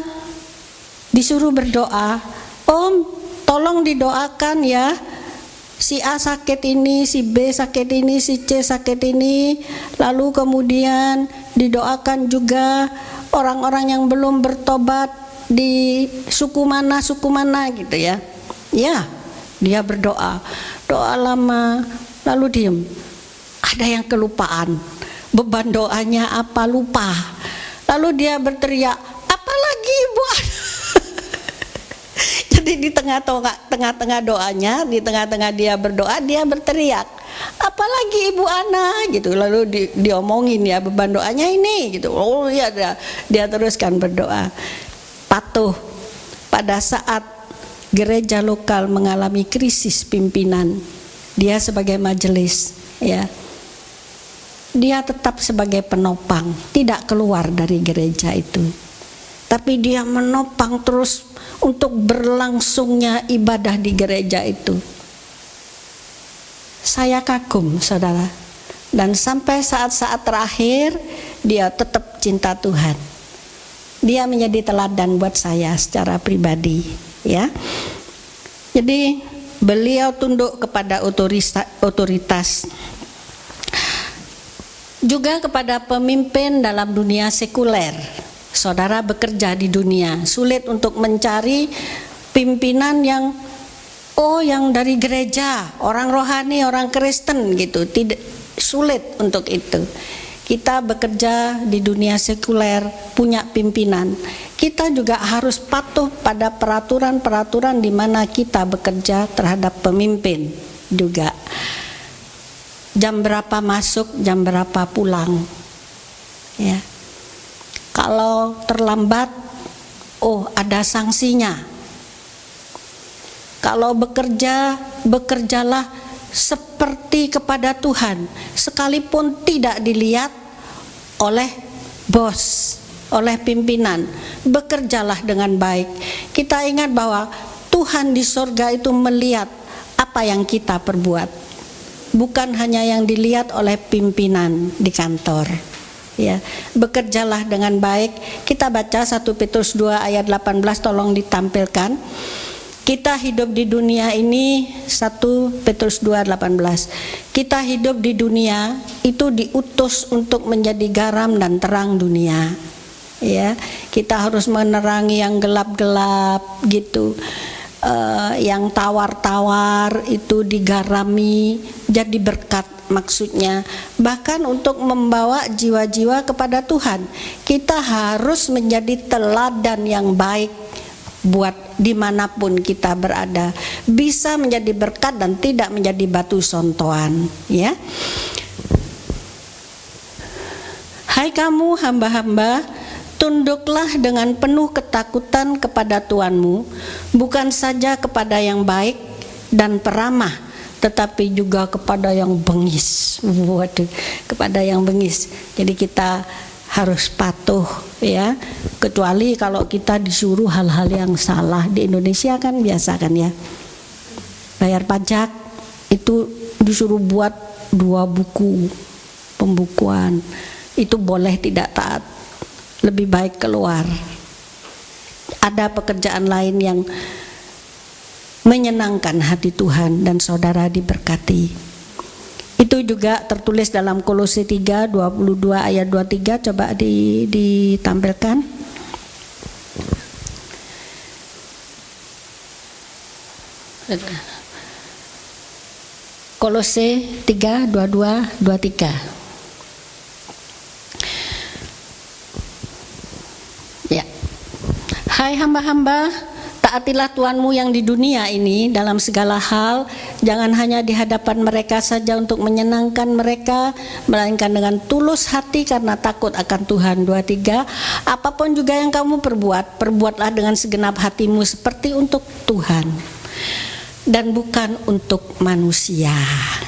disuruh berdoa, Om tolong didoakan ya, si A sakit ini, si B sakit ini, si C sakit ini. Lalu kemudian didoakan juga orang-orang yang belum bertobat di suku mana gitu ya. Ya, dia berdoa, doa lama, lalu diem. Ada yang kelupaan, beban doanya apa lupa. Lalu dia berteriak, apalagi Ibu Ana. Jadi di tengah-tengah doanya, di tengah-tengah dia berdoa, dia berteriak, apalagi Ibu Ana gitu. Lalu diomongin ya, beban doanya ini gitu. Oh iya, dia teruskan berdoa. Patuh pada saat gereja lokal mengalami krisis pimpinan, dia sebagai majelis ya, dia tetap sebagai penopang, tidak keluar dari gereja itu, tapi dia menopang terus untuk berlangsungnya ibadah di gereja itu. Saya kagum saudara, dan sampai saat-saat terakhir dia tetap cinta Tuhan. Dia menjadi teladan buat saya secara pribadi ya. Jadi beliau tunduk kepada otoritas, juga kepada pemimpin dalam dunia sekuler. Saudara bekerja di dunia, sulit untuk mencari pimpinan yang yang dari gereja, orang rohani, orang Kristen gitu. Tidak, sulit untuk itu. Kita bekerja di dunia sekuler, punya pimpinan. Kita juga harus patuh pada peraturan-peraturan di mana kita bekerja terhadap pemimpin juga. Jam berapa masuk, jam berapa pulang. Ya. Kalau terlambat, ada sanksinya. Kalau bekerja, bekerjalah seperti kepada Tuhan, sekalipun tidak dilihat oleh bos, oleh pimpinan. Bekerjalah dengan baik. Kita ingat bahwa Tuhan di sorga itu melihat apa yang kita perbuat, bukan hanya yang dilihat oleh pimpinan di kantor. Ya, bekerjalah dengan baik. Kita baca 1 Petrus 2 ayat 18, tolong ditampilkan. Kita hidup di dunia ini, 1 Petrus 2:18. Kita hidup di dunia itu diutus untuk menjadi garam dan terang dunia. Ya, kita harus menerangi yang gelap-gelap gitu. Yang tawar-tawar itu digarami jadi berkat, maksudnya bahkan untuk membawa jiwa-jiwa kepada Tuhan. Kita harus menjadi teladan yang baik buat dimanapun kita berada, bisa menjadi berkat dan tidak menjadi batu sontoan ya. Hai kamu hamba-hamba, tunduklah dengan penuh ketakutan kepada Tuanmu, bukan saja kepada yang baik dan peramah, tetapi juga kepada yang bengis. Waduh, kepada yang bengis. Jadi kita harus patuh ya, kecuali kalau kita disuruh hal-hal yang salah. Di Indonesia kan biasa kan ya, bayar pajak itu disuruh buat 2 buku pembukuan, itu boleh tidak taat, lebih baik keluar. Ada pekerjaan lain yang menyenangkan hati Tuhan dan saudara diberkati. Itu juga tertulis dalam Kolose 3:22 ayat 23, coba ditampilkan. Kolose 3:22-23. Ya. Hai hamba-hamba, taatilah Tuhanmu yang di dunia ini dalam segala hal, jangan hanya di hadapan mereka saja untuk menyenangkan mereka, melainkan dengan tulus hati karena takut akan Tuhan. 23. Apapun juga yang kamu perbuat, perbuatlah dengan segenap hatimu seperti untuk Tuhan dan bukan untuk manusia.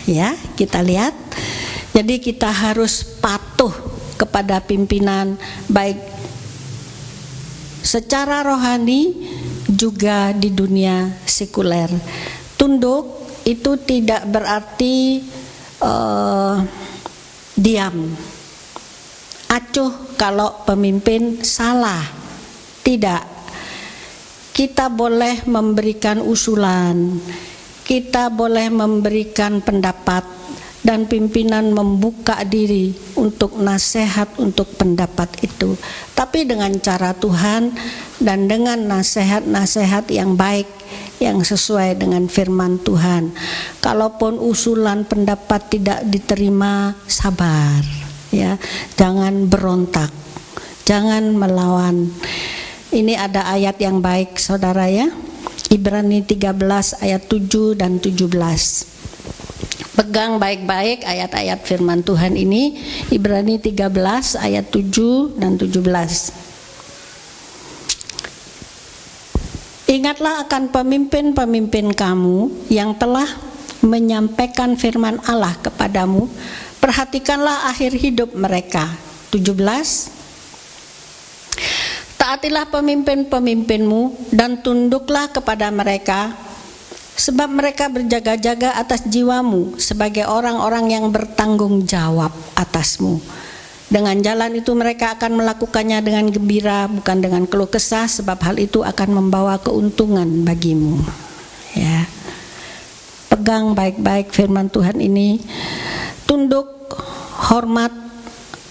Ya, kita lihat. Jadi kita harus patuh kepada pimpinan, baik secara rohani juga di dunia sekuler. Tunduk itu tidak berarti diam, acuh kalau pemimpin salah. Tidak. Kita boleh memberikan usulan, kita boleh memberikan pendapat, dan pimpinan membuka diri untuk nasihat untuk pendapat itu, tapi dengan cara Tuhan dan dengan nasihat-nasihat yang baik yang sesuai dengan firman Tuhan. Kalaupun usulan pendapat tidak diterima, sabar ya, jangan berontak, jangan melawan. Ini ada ayat yang baik saudara ya, Ibrani 13 ayat 7 dan 17. Pegang baik-baik ayat-ayat firman Tuhan ini, Ibrani 13 ayat 7 dan 17. Ingatlah akan pemimpin-pemimpin kamu yang telah menyampaikan firman Allah kepadamu. Perhatikanlah akhir hidup mereka. 17. Taatilah pemimpin-pemimpinmu dan tunduklah kepada mereka, sebab mereka berjaga-jaga atas jiwamu sebagai orang-orang yang bertanggung jawab atasmu. Dengan jalan itu mereka akan melakukannya dengan gembira, bukan dengan keluh kesah, sebab hal itu akan membawa keuntungan bagimu. Ya. Pegang baik-baik firman Tuhan ini. Tunduk, hormat,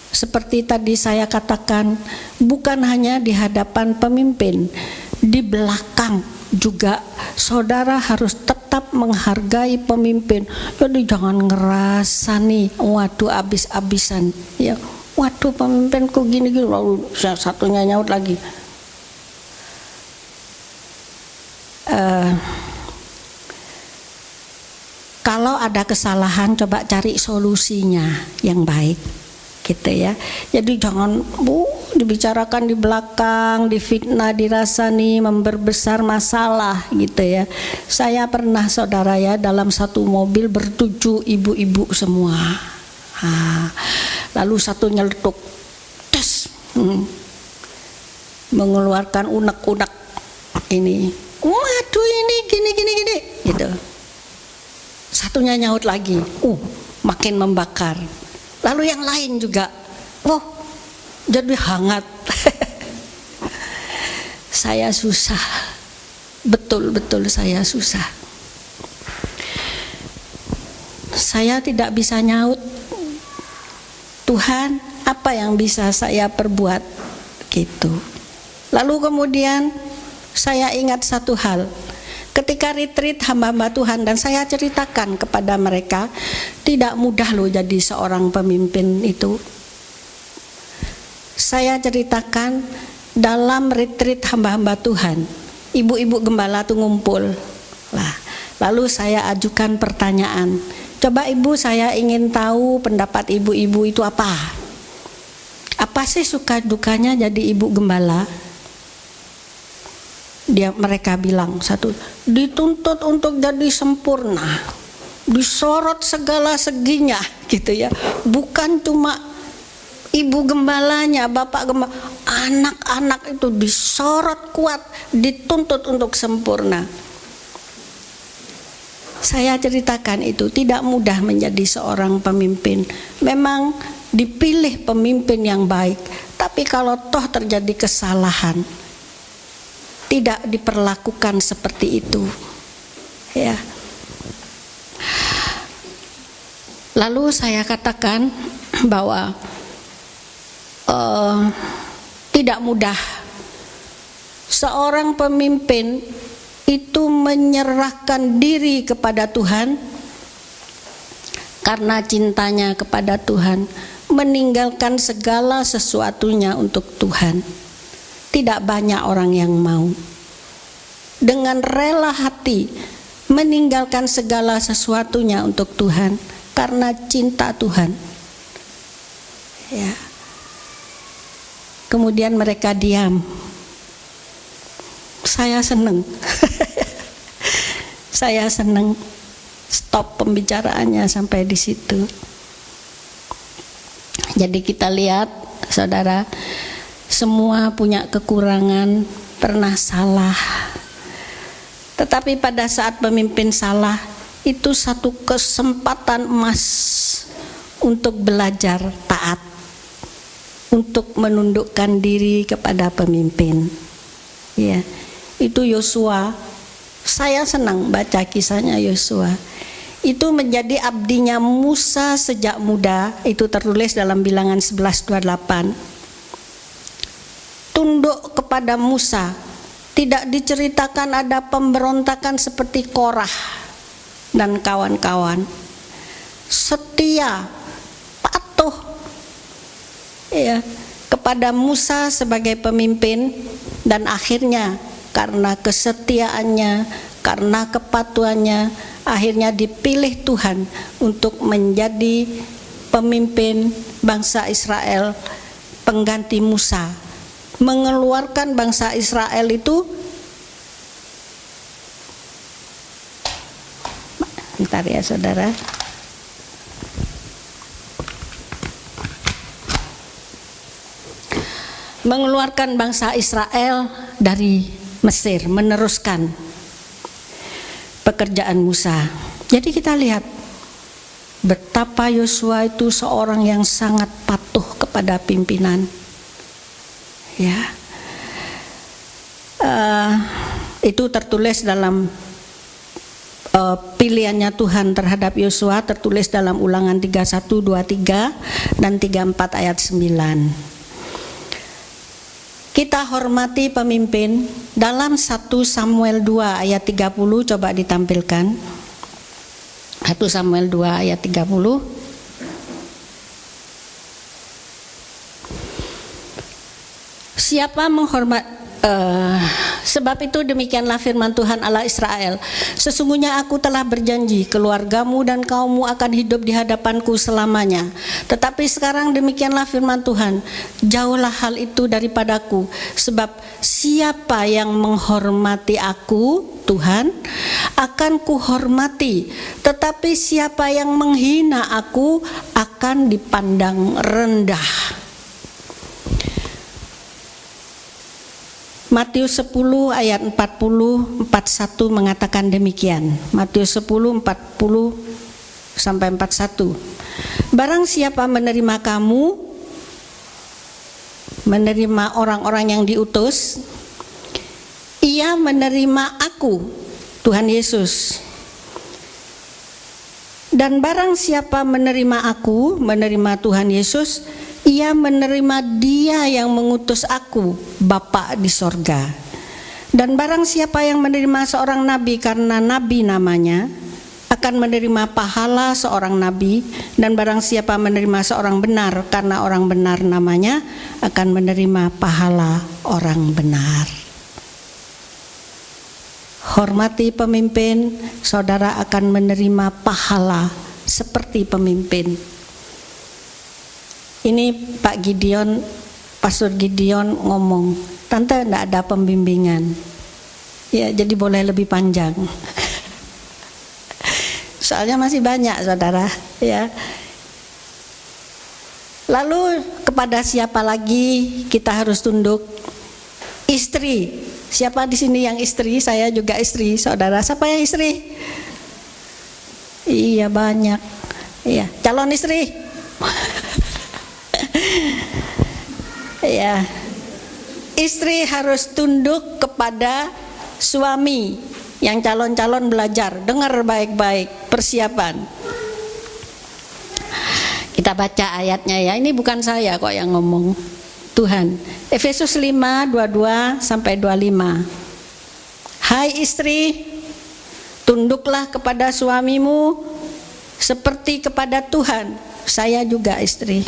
seperti tadi saya katakan, bukan hanya di hadapan pemimpin, di belakang juga saudara harus tetap menghargai pemimpin. Jadi jangan ngerasa nih, waduh abis-abisan ya, waduh pemimpinku gini-gini, lalu satunya nyaut lagi. Kalau ada kesalahan, coba cari solusinya yang baik gitu ya. Jadi jangan dibicarakan di belakang, difitnah, dirasani, memperbesar masalah gitu ya. Saya pernah saudara ya, dalam satu mobil bertujuh ibu-ibu semua. Lalu satu nyeletuk, tes, mengeluarkan unek-unek ini. Waduh ini gini gitu. Satunya nyaut lagi, makin membakar. Lalu yang lain juga, jadi hangat. Saya susah, betul-betul saya susah. Saya tidak bisa nyaut, Tuhan apa yang bisa saya perbuat gitu. Lalu kemudian saya ingat satu hal. Ketika retreat hamba-hamba Tuhan dan saya ceritakan kepada mereka, tidak mudah loh jadi seorang pemimpin itu. Saya ceritakan dalam retreat hamba-hamba Tuhan, ibu-ibu gembala tuh ngumpul. Lalu saya ajukan pertanyaan, coba ibu, saya ingin tahu pendapat ibu-ibu itu apa? Apa sih suka dukanya jadi ibu gembala? Mereka bilang satu, dituntut untuk jadi sempurna, disorot segala seginya gitu ya. Bukan cuma ibu gembalanya, bapak gembala, anak-anak itu disorot kuat, dituntut untuk sempurna. Saya ceritakan itu tidak mudah menjadi seorang pemimpin. Memang dipilih pemimpin yang baik, tapi kalau toh terjadi kesalahan, tidak diperlakukan seperti itu ya. Lalu saya katakan bahwa tidak mudah seorang pemimpin itu menyerahkan diri kepada Tuhan karena cintanya kepada Tuhan, meninggalkan segala sesuatunya untuk Tuhan. Tidak banyak orang yang mau dengan rela hati meninggalkan segala sesuatunya untuk Tuhan karena cinta Tuhan ya. Kemudian mereka diam. Saya senang. Saya senang. Stop pembicaraannya sampai di situ. Jadi kita lihat saudara, semua punya kekurangan, pernah salah, Tetapi pada saat pemimpin salah, itu satu kesempatan emas untuk belajar taat, untuk menundukkan diri kepada pemimpin. Ya, itu Yosua. Saya senang baca kisahnya Yosua. Itu menjadi abdinya Musa sejak muda. Itu tertulis dalam Bilangan 11:28. Tunduk kepada Musa. Tidak diceritakan ada pemberontakan seperti Korah dan kawan-kawan. Setia, patuh ya, kepada Musa sebagai pemimpin, dan akhirnya karena kesetiaannya, karena kepatuhannya, akhirnya dipilih Tuhan untuk menjadi pemimpin bangsa Israel, pengganti Musa, mengeluarkan bangsa Israel itu. Bentar ya saudara. Mengeluarkan bangsa Israel dari Mesir, meneruskan pekerjaan Musa. Jadi kita lihat betapa Yosua itu seorang yang sangat patuh kepada pimpinan. Ya, itu tertulis dalam pilihannya Tuhan terhadap Yosua, tertulis dalam Ulangan 31, 23 dan 34 ayat 9. Kita hormati pemimpin dalam 1 Samuel 2 ayat 30, coba ditampilkan. 1 Samuel 2 ayat 30. Siapa menghormat, sebab itu demikianlah firman Tuhan Allah Israel, sesungguhnya aku telah berjanji keluargamu dan kaummu akan hidup di hadapanku selamanya. Tetapi sekarang demikianlah firman Tuhan, jauhlah hal itu daripadaku, sebab siapa yang menghormati aku, Tuhan, akan kuhormati, tetapi siapa yang menghina aku akan dipandang rendah. Matius 10 ayat 40, 41 mengatakan demikian. Matius 10, 40 sampai 41. Barang siapa menerima kamu, menerima orang-orang yang diutus, ia menerima aku, Tuhan Yesus. Dan barang siapa menerima aku, menerima Tuhan Yesus, ia menerima Dia yang mengutus aku, Bapa di sorga. Dan barang siapa yang menerima seorang nabi karena nabi namanya, akan menerima pahala seorang nabi. Dan barang siapa menerima seorang benar karena orang benar namanya, akan menerima pahala orang benar. Hormati pemimpin, saudara akan menerima pahala seperti pemimpin. Ini Pak Gideon, Pastor Gideon ngomong, tante enggak ada pembimbingan. Ya, jadi boleh lebih panjang. Soalnya masih banyak saudara, ya. Lalu kepada siapa lagi kita harus tunduk? Istri. Siapa di sini yang istri? Saya juga istri, saudara. Siapa yang istri? Iya, banyak. Iya, calon istri. Ya, istri harus tunduk kepada suami. Yang calon-calon belajar, dengar baik-baik, persiapan. Kita baca ayatnya ya. Ini bukan saya kok yang ngomong, Tuhan. Efesus 5, 22 sampai 25. Hai istri, tunduklah kepada suamimu seperti kepada Tuhan. Saya juga istri.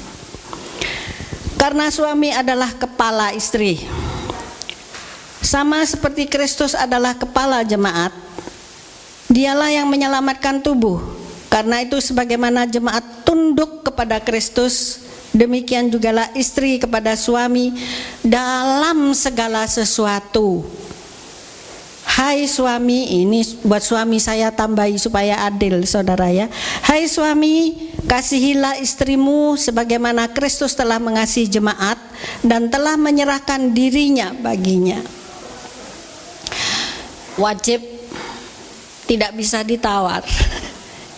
Karena suami adalah kepala istri, sama seperti Kristus adalah kepala jemaat. Dialah yang menyelamatkan tubuh. Karena itu sebagaimana jemaat tunduk kepada Kristus, demikian jugalah istri kepada suami dalam segala sesuatu. Hai suami, ini buat suami saya tambahi supaya adil saudara ya. Hai suami, kasihilah istrimu sebagaimana Kristus telah mengasihi jemaat dan telah menyerahkan dirinya baginya. Wajib tidak bisa ditawar.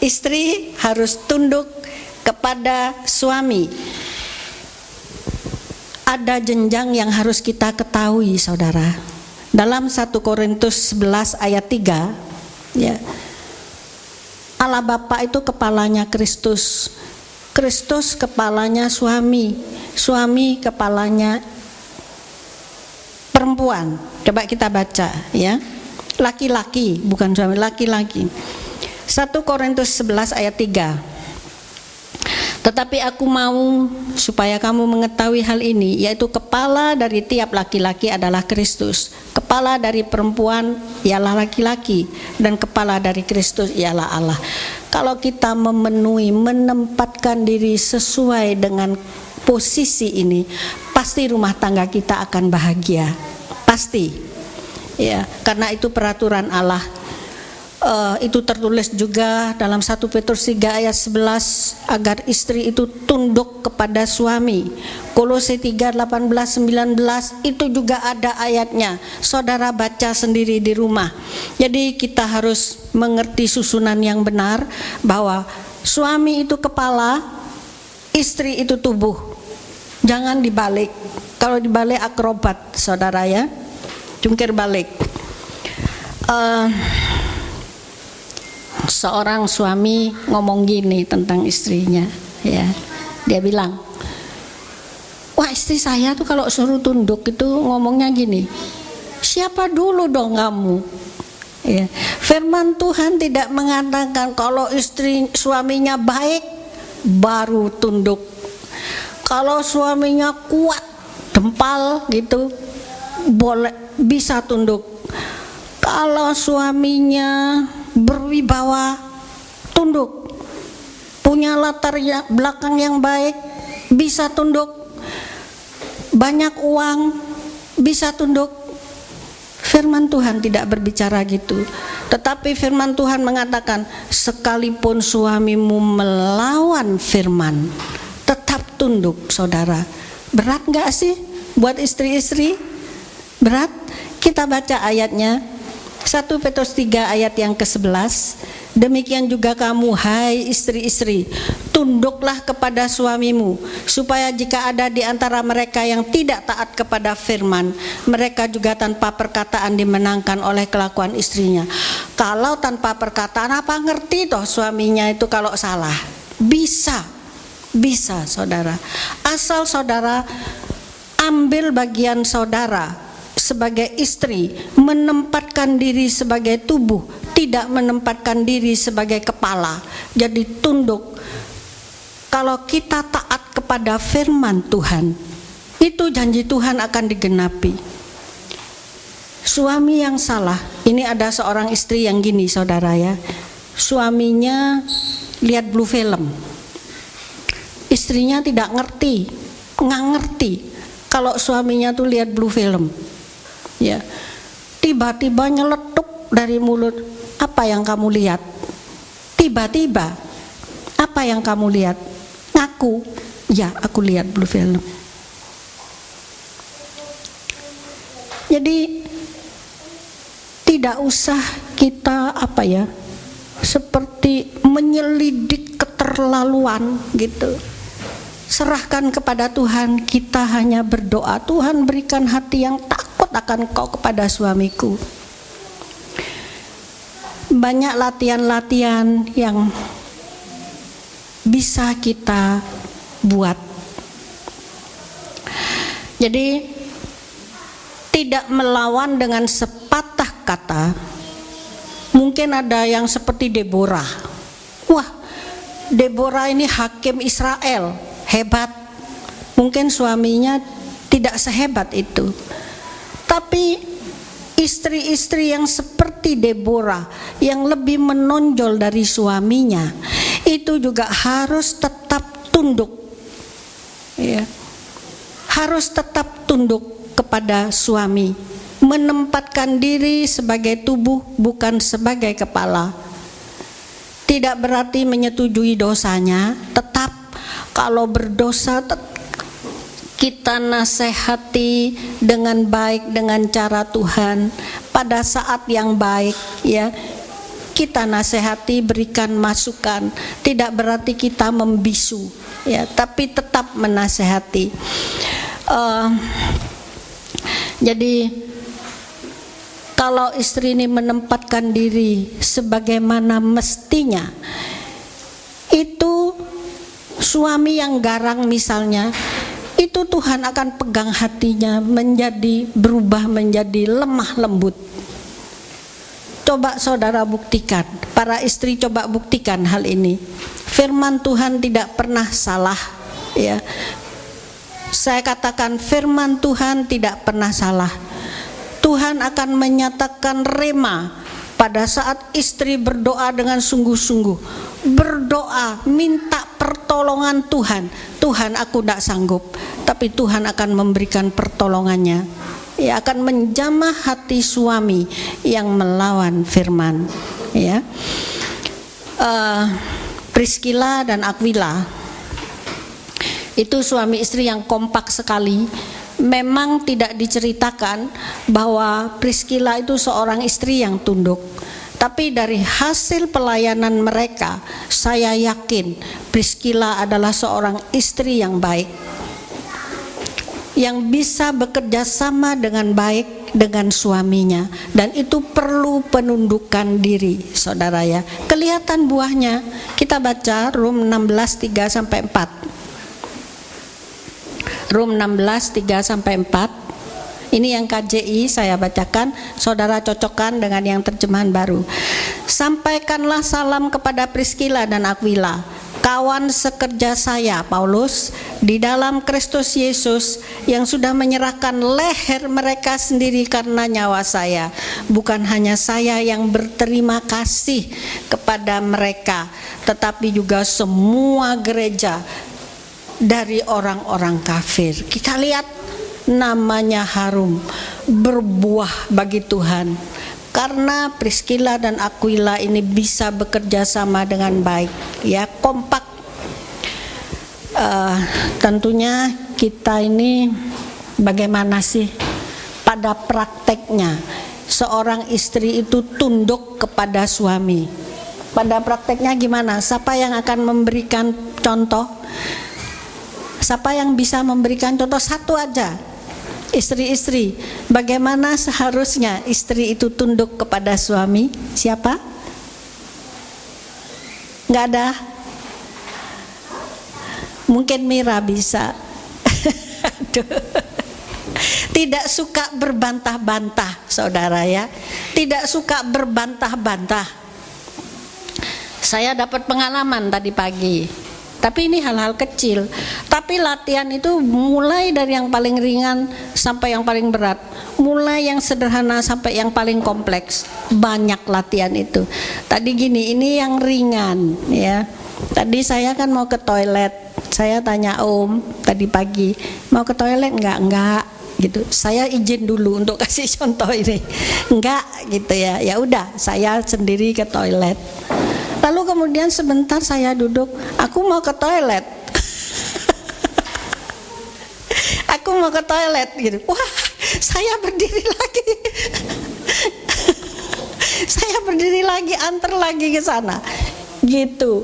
Istri harus tunduk kepada suami. Ada jenjang yang harus kita ketahui, saudara. Dalam 1 Korintus 11 ayat 3, ya, Allah Bapa itu kepalanya Kristus, Kristus kepalanya suami, suami kepalanya perempuan. Coba kita baca, ya. Laki-laki, bukan suami, laki-laki. 1 Korintus 11 ayat 3. Tetapi aku mau supaya kamu mengetahui hal ini, yaitu kepala dari tiap laki-laki adalah Kristus, kepala dari perempuan ialah laki-laki, dan kepala dari Kristus ialah Allah. Kalau kita memenuhi, menempatkan diri sesuai dengan posisi ini, pasti rumah tangga kita akan bahagia, pasti, ya, karena itu peraturan Allah. Itu tertulis juga dalam 1 Petrus 3 ayat 11, agar istri itu tunduk kepada suami. Kolose 3 18 19 itu juga ada ayatnya. Saudara baca sendiri di rumah. Jadi kita harus mengerti susunan yang benar, bahwa suami itu kepala, istri itu tubuh. Jangan dibalik. Kalau dibalik akrobat, saudara, ya, jungkir balik. Seorang suami ngomong gini tentang istrinya, ya, dia bilang, wah, istri saya tuh kalau suruh tunduk itu ngomongnya gini, siapa dulu dong kamu, ya. Firman Tuhan tidak mengatakan kalau istri suaminya baik baru tunduk, kalau suaminya kuat dempal gitu boleh, bisa tunduk, kalau suaminya berwibawa tunduk, punya latar belakang yang baik bisa tunduk, banyak uang bisa tunduk. Firman Tuhan tidak berbicara gitu, tetapi firman Tuhan mengatakan sekalipun suamimu melawan firman, tetap tunduk, saudara. Berat gak sih buat istri-istri? Berat? Kita baca ayatnya, 1 Petrus 3 ayat yang ke-11. Demikian juga kamu, hai istri-istri, tunduklah kepada suamimu, supaya jika ada di antara mereka yang tidak taat kepada firman, mereka juga tanpa perkataan dimenangkan oleh kelakuan istrinya. Kalau tanpa perkataan, apa ngerti toh suaminya itu kalau salah? Bisa, saudara. Asal saudara ambil bagian saudara sebagai istri, menempatkan diri sebagai tubuh, tidak menempatkan diri sebagai kepala. Jadi tunduk. Kalau kita taat kepada firman Tuhan, itu janji Tuhan akan digenapi. Suami yang salah, ini ada seorang istri yang gini, saudara, ya. Suaminya lihat blue film, istrinya tidak ngerti, nggak ngerti kalau suaminya tuh lihat blue film. Ya, tiba-tiba nyeletuk dari mulut, apa yang kamu lihat? Tiba-tiba, apa yang kamu lihat? Ngaku, ya aku lihat blue film. Jadi tidak usah kita seperti menyelidik keterlaluan gitu. Serahkan kepada Tuhan, kita hanya berdoa, Tuhan berikan hati yang takut akan Kau kepada suamiku. Banyak latihan-latihan yang bisa kita buat. Jadi tidak melawan dengan sepatah kata. Mungkin ada yang seperti Deborah. Wah, Deborah ini hakim Israel, hebat. Mungkin suaminya tidak sehebat itu. Tapi istri-istri yang seperti Deborah, yang lebih menonjol dari suaminya, itu juga harus tetap tunduk, ya. Harus tetap tunduk kepada suami, menempatkan diri sebagai tubuh, bukan sebagai kepala. Tidak berarti menyetujui dosanya, tetap kalau berdosa kita nasihati dengan baik, dengan cara Tuhan pada saat yang baik, ya. kita nasihati, berikan masukan, tidak berarti kita membisu, ya, tapi tetap menasihati. Jadi kalau istri ini menempatkan diri sebagaimana mestinya, itu suami yang garang misalnya, itu Tuhan akan pegang hatinya berubah menjadi lemah lembut. Coba saudara buktikan, para istri coba buktikan hal ini. Firman Tuhan tidak pernah salah, ya. Saya katakan firman Tuhan tidak pernah salah. Tuhan akan menyatakan rema pada saat istri berdoa dengan sungguh-sungguh. Berdoa, minta pertolongan Tuhan. Tuhan, aku tidak sanggup, tapi Tuhan akan memberikan pertolongannya. Ya, akan menjamah hati suami yang melawan firman. Ya, Priscilla dan Aquila itu suami istri yang kompak sekali. Memang tidak diceritakan bahwa Priscilla itu seorang istri yang tunduk. Tapi dari hasil pelayanan mereka, saya yakin Priscilla adalah seorang istri yang baik, yang bisa bekerja sama dengan baik dengan suaminya, dan itu perlu penundukan diri, saudara ya. Kelihatan buahnya. Kita baca Rum 16 3-4. Rum 16 3-4. Ini yang KJI saya bacakan, saudara cocokkan dengan yang terjemahan baru. Sampaikanlah salam kepada Priscilla dan Aquila, kawan sekerja saya Paulus di dalam Kristus Yesus, yang sudah menyerahkan leher mereka sendiri karena nyawa saya. Bukan hanya saya yang berterima kasih kepada mereka, tetapi juga semua gereja dari orang-orang kafir. Kita lihat namanya harum, berbuah bagi Tuhan, karena Priscilla dan Aquila ini bisa bekerja sama dengan baik, ya, kompak. Tentunya kita ini bagaimana sih pada prakteknya seorang istri itu tunduk kepada suami? Pada prakteknya gimana? Siapa yang akan memberikan contoh? Siapa yang bisa memberikan contoh? Satu aja. Istri-istri, bagaimana seharusnya istri itu tunduk kepada suami? Siapa? Nggak ada? Mungkin Mira bisa. Aduh. Tidak suka berbantah-bantah, saudara ya. Tidak suka berbantah-bantah. Saya dapat pengalaman tadi pagi. Tapi ini hal-hal kecil. Tapi latihan itu mulai dari yang paling ringan sampai yang paling berat, mulai yang sederhana sampai yang paling kompleks. Banyak latihan itu. Tadi gini, ini yang ringan, ya. Tadi saya kan mau ke toilet. Saya tanya Om tadi pagi, mau ke toilet enggak gitu. Saya izin dulu untuk kasih contoh ini. Enggak gitu ya. Ya udah, saya sendiri ke toilet. Lalu kemudian sebentar saya duduk, aku mau ke toilet. Aku mau ke toilet gitu. Wah, saya berdiri lagi. Saya berdiri lagi, antar lagi ke sana. Gitu.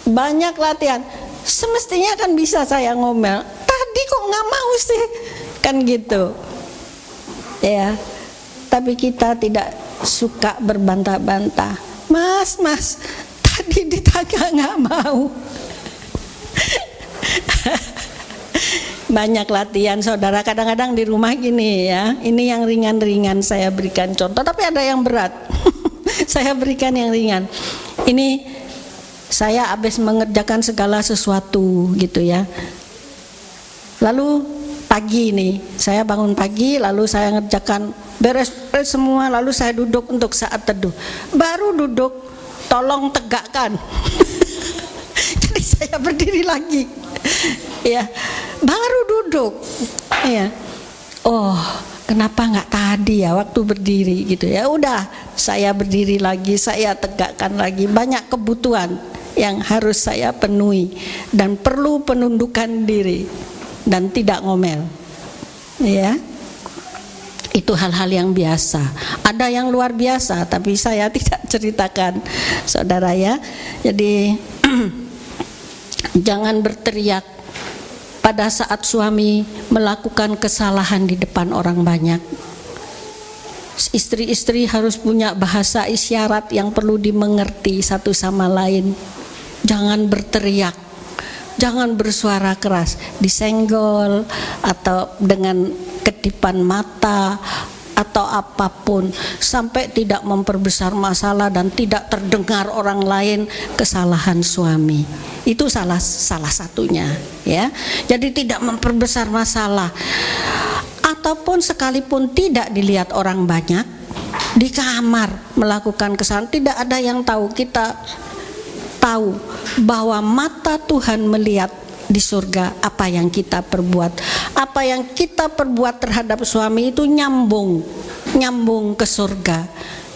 Banyak latihan. Semestinya kan bisa saya ngomel. Tadi kok nggak mau sih? Kan gitu. Ya. Tapi kita tidak suka berbantah-bantah. Mas, tadi ditanya nggak mau. Banyak latihan, saudara. Kadang-kadang di rumah gini ya. Ini yang ringan-ringan saya berikan contoh, tapi ada yang berat. Saya berikan yang ringan. Ini saya habis mengerjakan segala sesuatu gitu ya. Lalu pagi ini, saya bangun pagi, lalu saya ngerjakan beres semua, lalu saya duduk untuk saat teduh. Baru duduk, tolong tegakkan. Jadi saya berdiri lagi. Ya, baru duduk. Ya. Oh, kenapa nggak tadi ya waktu berdiri gitu ya? Udah, saya berdiri lagi, saya tegakkan lagi. Banyak kebutuhan yang harus saya penuhi dan perlu penundukan diri dan tidak ngomel. Ya. Itu hal-hal yang biasa. Ada yang luar biasa, tapi saya tidak ceritakan, saudara ya. Jadi jangan berteriak pada saat suami melakukan kesalahan di depan orang banyak. Istri-istri harus punya bahasa isyarat yang perlu dimengerti satu sama lain. Jangan berteriak, jangan bersuara keras, disenggol atau dengan kedipan mata atau apapun, sampai tidak memperbesar masalah dan tidak terdengar orang lain kesalahan suami. Itu salah satunya ya. Jadi tidak memperbesar masalah. Ataupun sekalipun tidak dilihat orang banyak, di kamar melakukan kesalahan, tidak ada yang tahu. Kita tahu bahwa mata Tuhan melihat di surga apa yang kita perbuat. Apa yang kita perbuat terhadap suami itu nyambung ke surga,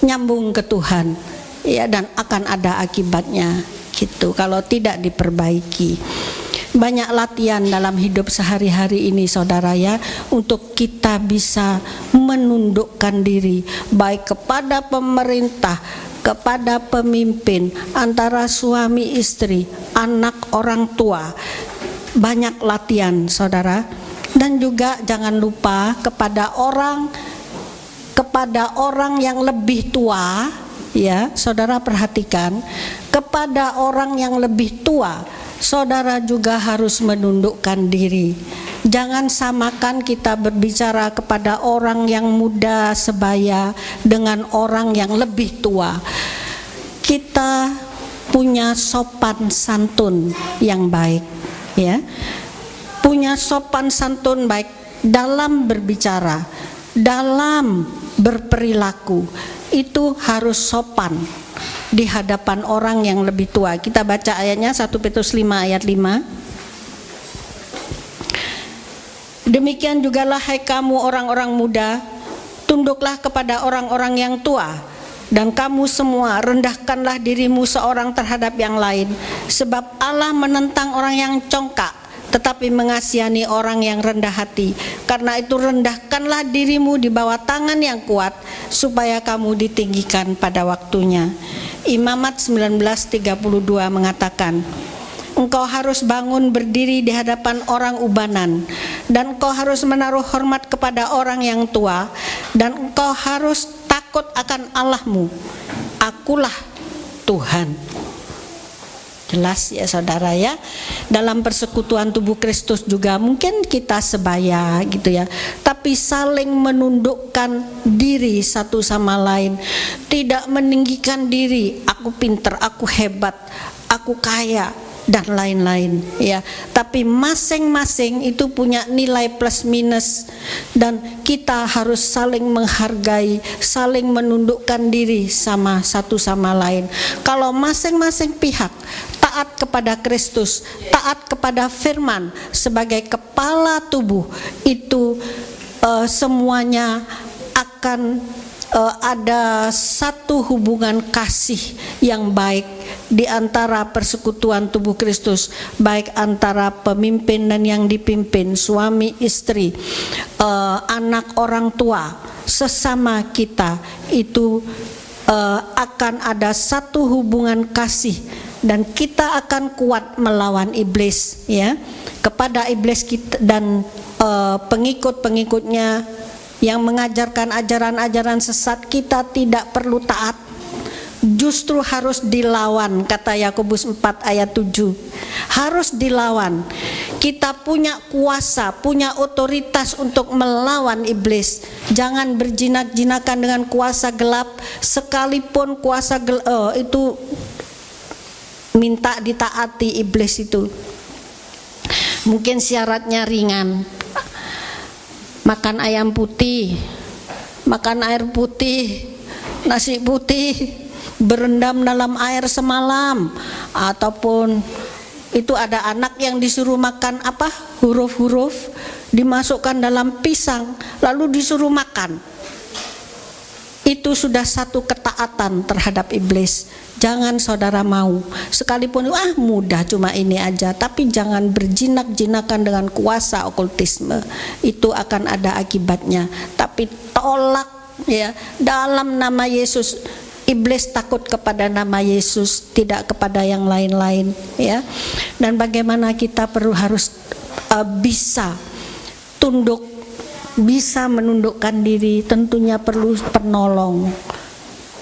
nyambung ke Tuhan ya, dan akan ada akibatnya gitu kalau tidak diperbaiki. Banyak latihan dalam hidup sehari-hari ini saudara ya, untuk kita bisa menundukkan diri baik kepada pemerintah, kepada pemimpin, antara suami istri, anak, orang tua. Banyak latihan saudara. Dan juga jangan lupa kepada orang yang lebih tua ya, saudara perhatikan, kepada orang yang lebih tua saudara juga harus menundukkan diri. Jangan samakan kita berbicara kepada orang yang muda sebaya dengan orang yang lebih tua. Kita punya sopan santun yang baik ya. Punya sopan santun baik dalam berbicara, dalam berperilaku. Itu harus sopan di hadapan orang yang lebih tua. Kita baca ayatnya 1 Petrus 5 ayat 5. Demikian jugalah hai kamu orang-orang muda, tunduklah kepada orang-orang yang tua, dan kamu semua rendahkanlah dirimu seorang terhadap yang lain, sebab Allah menentang orang yang congkak tetapi mengasihani orang yang rendah hati. Karena itu rendahkanlah dirimu di bawah tangan yang kuat, supaya kamu ditinggikan pada waktunya. Imamat 19:32 mengatakan, engkau harus bangun berdiri di hadapan orang ubanan, dan engkau harus menaruh hormat kepada orang yang tua, dan engkau harus takut akan Allahmu. Akulah Tuhan. Jelas ya saudara ya. Dalam persekutuan tubuh Kristus juga mungkin kita sebaya gitu ya, tapi saling menundukkan diri satu sama lain. Tidak meninggikan diri, aku pinter, aku hebat, aku kaya dan lain-lain ya. Tapi masing-masing itu punya nilai plus minus, dan kita harus saling menghargai, saling menundukkan diri sama satu sama lain. Kalau masing-masing pihak taat kepada Kristus, taat kepada firman sebagai kepala tubuh, itu semuanya akan ada satu hubungan kasih yang baik di antara persekutuan tubuh Kristus, baik antara pemimpin dan yang dipimpin, suami istri, anak, orang tua, sesama kita. Itu akan ada satu hubungan kasih, dan kita akan kuat melawan iblis ya. Kepada iblis kita dan pengikut-pengikutnya yang mengajarkan ajaran-ajaran sesat, kita tidak perlu taat, justru harus dilawan. Kata Yakobus 4 ayat 7, harus dilawan. Kita punya kuasa, punya otoritas untuk melawan iblis. Jangan berjinak-jinakan dengan kuasa gelap, sekalipun kuasa gelap itu minta ditaati iblis itu. Mungkin syaratnya ringan, makan ayam putih, makan air putih, nasi putih, berendam dalam air semalam, ataupun itu ada anak yang disuruh makan apa? Huruf-huruf dimasukkan dalam pisang lalu disuruh makan. Itu sudah satu ketaatan terhadap iblis. Jangan saudara mau, sekalipun mudah cuma ini aja, tapi jangan berjinak-jinakan dengan kuasa okultisme. Itu akan ada akibatnya. Tapi tolak ya dalam nama Yesus. Iblis takut kepada nama Yesus, tidak kepada yang lain-lain ya. Dan bagaimana kita harus bisa tunduk, bisa menundukkan diri, tentunya perlu penolong.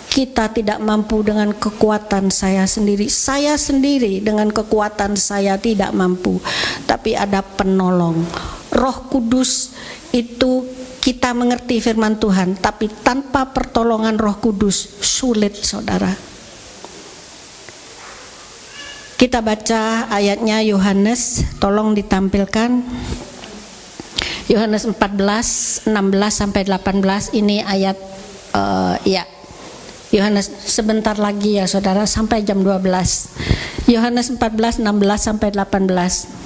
Kita tidak mampu dengan kekuatan saya sendiri. Saya sendiri dengan kekuatan saya tidak mampu. Tapi ada penolong. Roh Kudus itu kita mengerti firman Tuhan, tapi tanpa pertolongan Roh Kudus sulit, saudara. Kita baca ayatnya Yohanes, tolong ditampilkan. Yohanes 14, 16 sampai 18 ini ayat Yohanes sebentar lagi ya saudara, sampai jam 12. Yohanes 14, 16 sampai 18.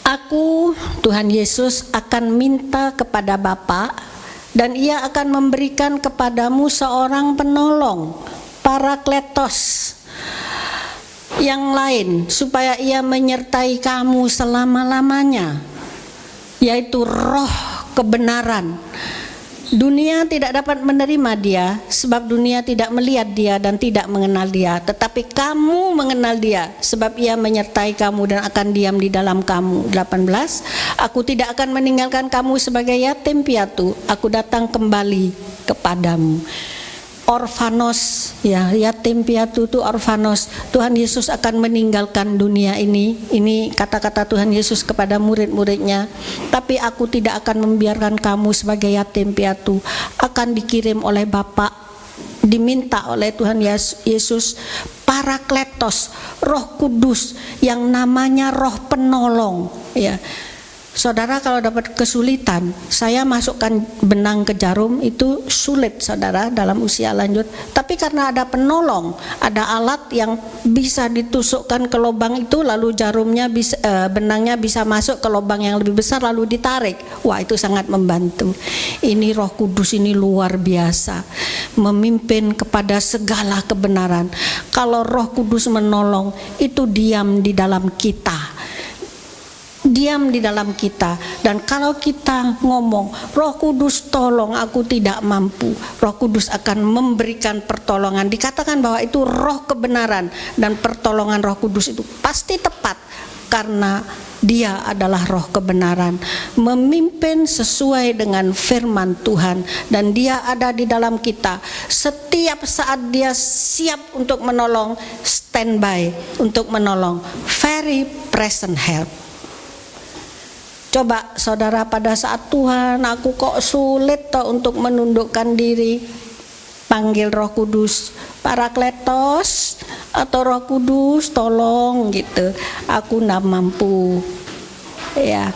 Aku, Tuhan Yesus, akan minta kepada Bapa, dan Ia akan memberikan kepadamu seorang penolong, Parakletos, yang lain, supaya Ia menyertai kamu selama-lamanya, yaitu Roh kebenaran. Dunia tidak dapat menerima Dia, sebab dunia tidak melihat Dia dan tidak mengenal Dia. Tetapi kamu mengenal Dia, sebab Ia menyertai kamu dan akan diam di dalam kamu. 18. Aku tidak akan meninggalkan kamu sebagai yatim piatu. Aku datang kembali kepadamu. Orfanos, ya, yatim piatu itu orfanos. Tuhan Yesus akan meninggalkan dunia ini. Ini kata-kata Tuhan Yesus kepada murid-muridnya. Tapi aku tidak akan membiarkan kamu sebagai yatim piatu. Akan dikirim oleh Bapa, diminta oleh Tuhan Yesus Parakletos, Roh Kudus, yang namanya Roh Penolong, ya. Saudara, kalau dapat kesulitan, saya masukkan benang ke jarum itu sulit, saudara, dalam usia lanjut. Tapi karena ada penolong, ada alat yang bisa ditusukkan ke lubang itu, lalu jarumnya bisa, benangnya bisa masuk ke lubang yang lebih besar, lalu ditarik. Wah, itu sangat membantu. Ini Roh Kudus ini luar biasa, memimpin kepada segala kebenaran. Kalau Roh Kudus menolong, itu diam di dalam kita. Diam di dalam kita. Dan kalau kita ngomong, Roh Kudus tolong, aku tidak mampu, Roh Kudus akan memberikan pertolongan. Dikatakan bahwa itu roh kebenaran, dan pertolongan Roh Kudus itu pasti tepat, karena Dia adalah roh kebenaran, memimpin sesuai dengan firman Tuhan, dan Dia ada di dalam kita. Setiap saat Dia siap untuk menolong, standby untuk menolong, very present help. Coba saudara, pada saat Tuhan, aku kok sulit toh untuk menundukkan diri, panggil Roh Kudus, Parakletos atau Roh Kudus tolong gitu. Aku nak mampu, ya,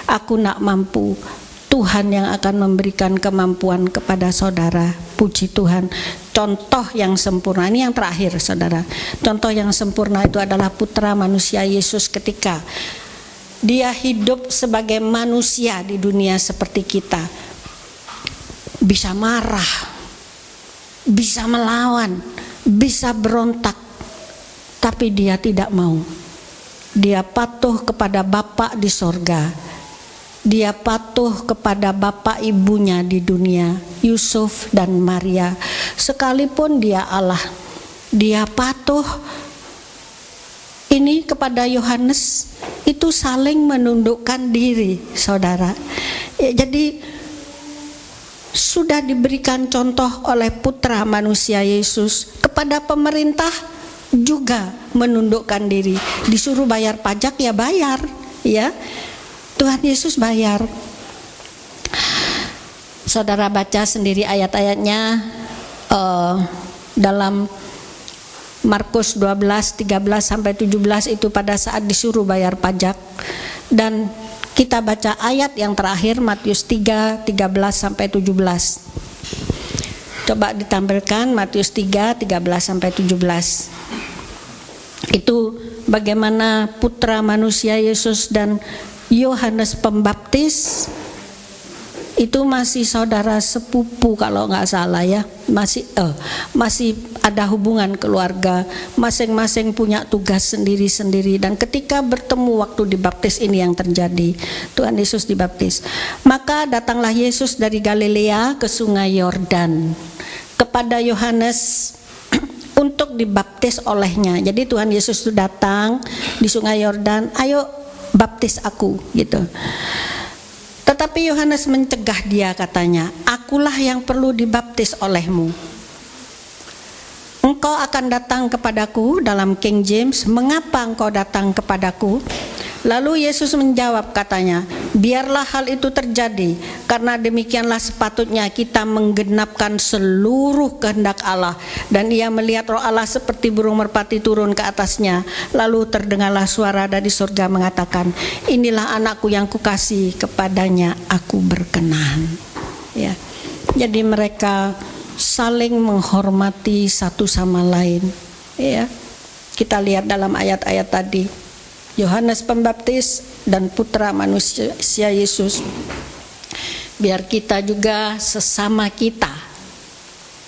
aku nak mampu. Tuhan yang akan memberikan kemampuan kepada saudara. Puji Tuhan. Contoh yang sempurna, ini yang terakhir saudara. Contoh yang sempurna itu adalah putra manusia Yesus ketika Dia hidup sebagai manusia di dunia seperti kita. Bisa marah, bisa melawan, bisa berontak, tapi Dia tidak mau. Dia patuh kepada Bapa di sorga. Dia patuh kepada bapak ibunya di dunia, Yusuf dan Maria. Sekalipun Dia Allah, Dia patuh. Ini kepada Yohanes itu saling menundukkan diri, saudara. Ya, jadi sudah diberikan contoh oleh putra manusia Yesus kepada pemerintah juga menundukkan diri. Disuruh bayar pajak, ya bayar, ya. Tuhan Yesus bayar. Saudara baca sendiri ayat-ayatnya dalam Markus 12, 13 sampai 17 itu pada saat disuruh bayar pajak. Dan kita baca ayat yang terakhir Matius 3, 13 sampai 17. Coba ditampilkan Matius 3, 13 sampai 17. Itu bagaimana putra manusia Yesus dan Yohanes Pembaptis itu masih saudara sepupu kalau nggak salah ya, masih ada hubungan keluarga, masing-masing punya tugas sendiri-sendiri. Dan ketika bertemu waktu dibaptis, ini yang terjadi, Tuhan Yesus dibaptis. Maka datanglah Yesus dari Galilea ke sungai Yordan kepada Yohanes untuk dibaptis olehnya. Jadi Tuhan Yesus itu datang di sungai Yordan, ayo baptis aku gitu. Tetapi Yohanes mencegah dia, katanya, akulah yang perlu dibaptis olehmu. Engkau akan datang kepadaku, dalam King James, mengapa engkau datang kepadaku? Lalu Yesus menjawab, katanya, biarlah hal itu terjadi, karena demikianlah sepatutnya kita menggenapkan seluruh kehendak Allah. Dan ia melihat roh Allah seperti burung merpati turun ke atasnya. Lalu terdengarlah suara dari surga mengatakan, inilah anakku yang kukasihi, kepadanya aku berkenan. Ya. Jadi mereka saling menghormati satu sama lain. Ya. Kita lihat dalam ayat-ayat tadi, Yohanes Pembaptis dan putra manusia Yesus. Biar kita juga sesama kita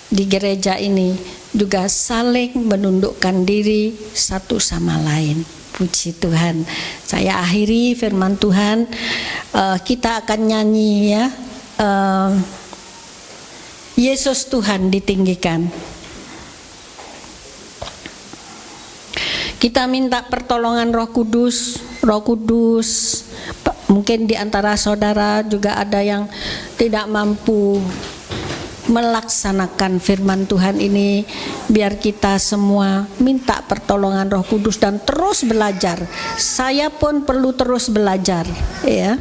di gereja ini juga saling menundukkan diri satu sama lain. Puji Tuhan. Saya akhiri firman Tuhan. Kita akan nyanyi ya, Yesus Tuhan ditinggikan. Kita minta pertolongan Roh Kudus. Roh Kudus, mungkin di antara saudara juga ada yang tidak mampu melaksanakan firman Tuhan ini. Biar kita semua minta pertolongan Roh Kudus dan terus belajar. Saya pun perlu terus belajar, ya.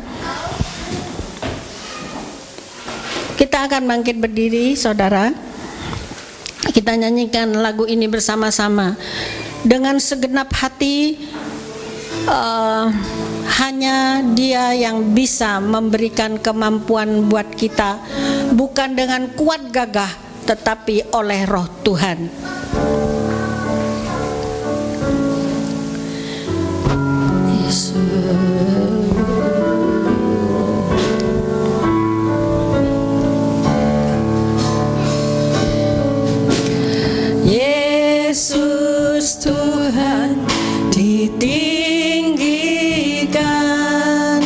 Kita akan bangkit berdiri, saudara. Kita nyanyikan lagu ini bersama-sama. Dengan segenap hati, hanya Dia yang bisa memberikan kemampuan buat kita, bukan dengan kuat gagah, tetapi oleh Roh Tuhan. Yesus Tuhan ditinggikan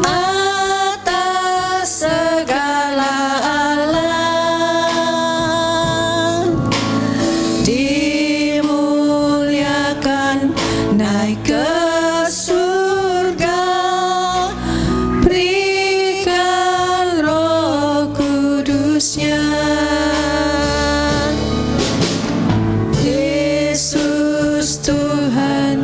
atas segala alam, dimuliakan naik ke surga, berikan Roh Kudusnya. Yesus Tuhan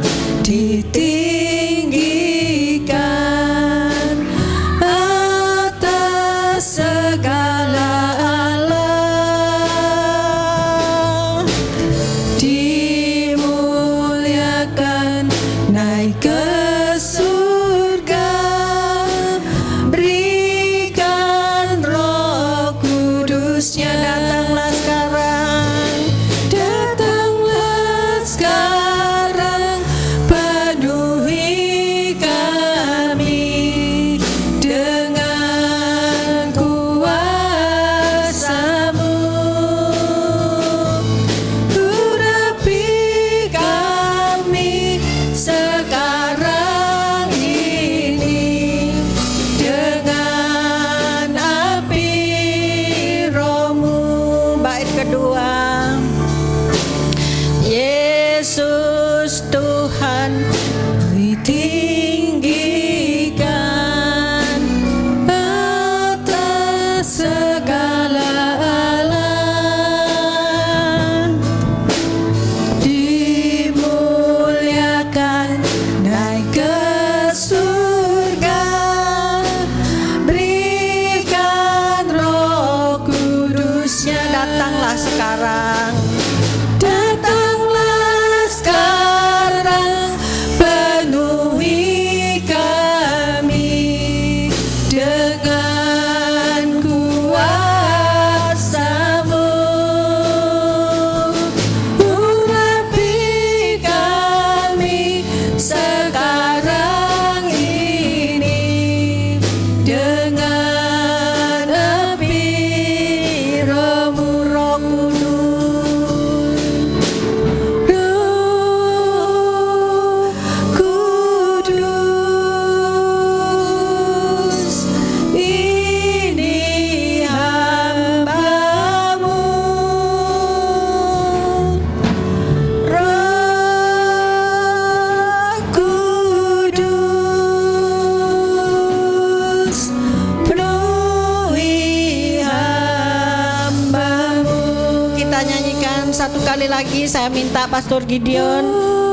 lagi saya minta Pastor Gideon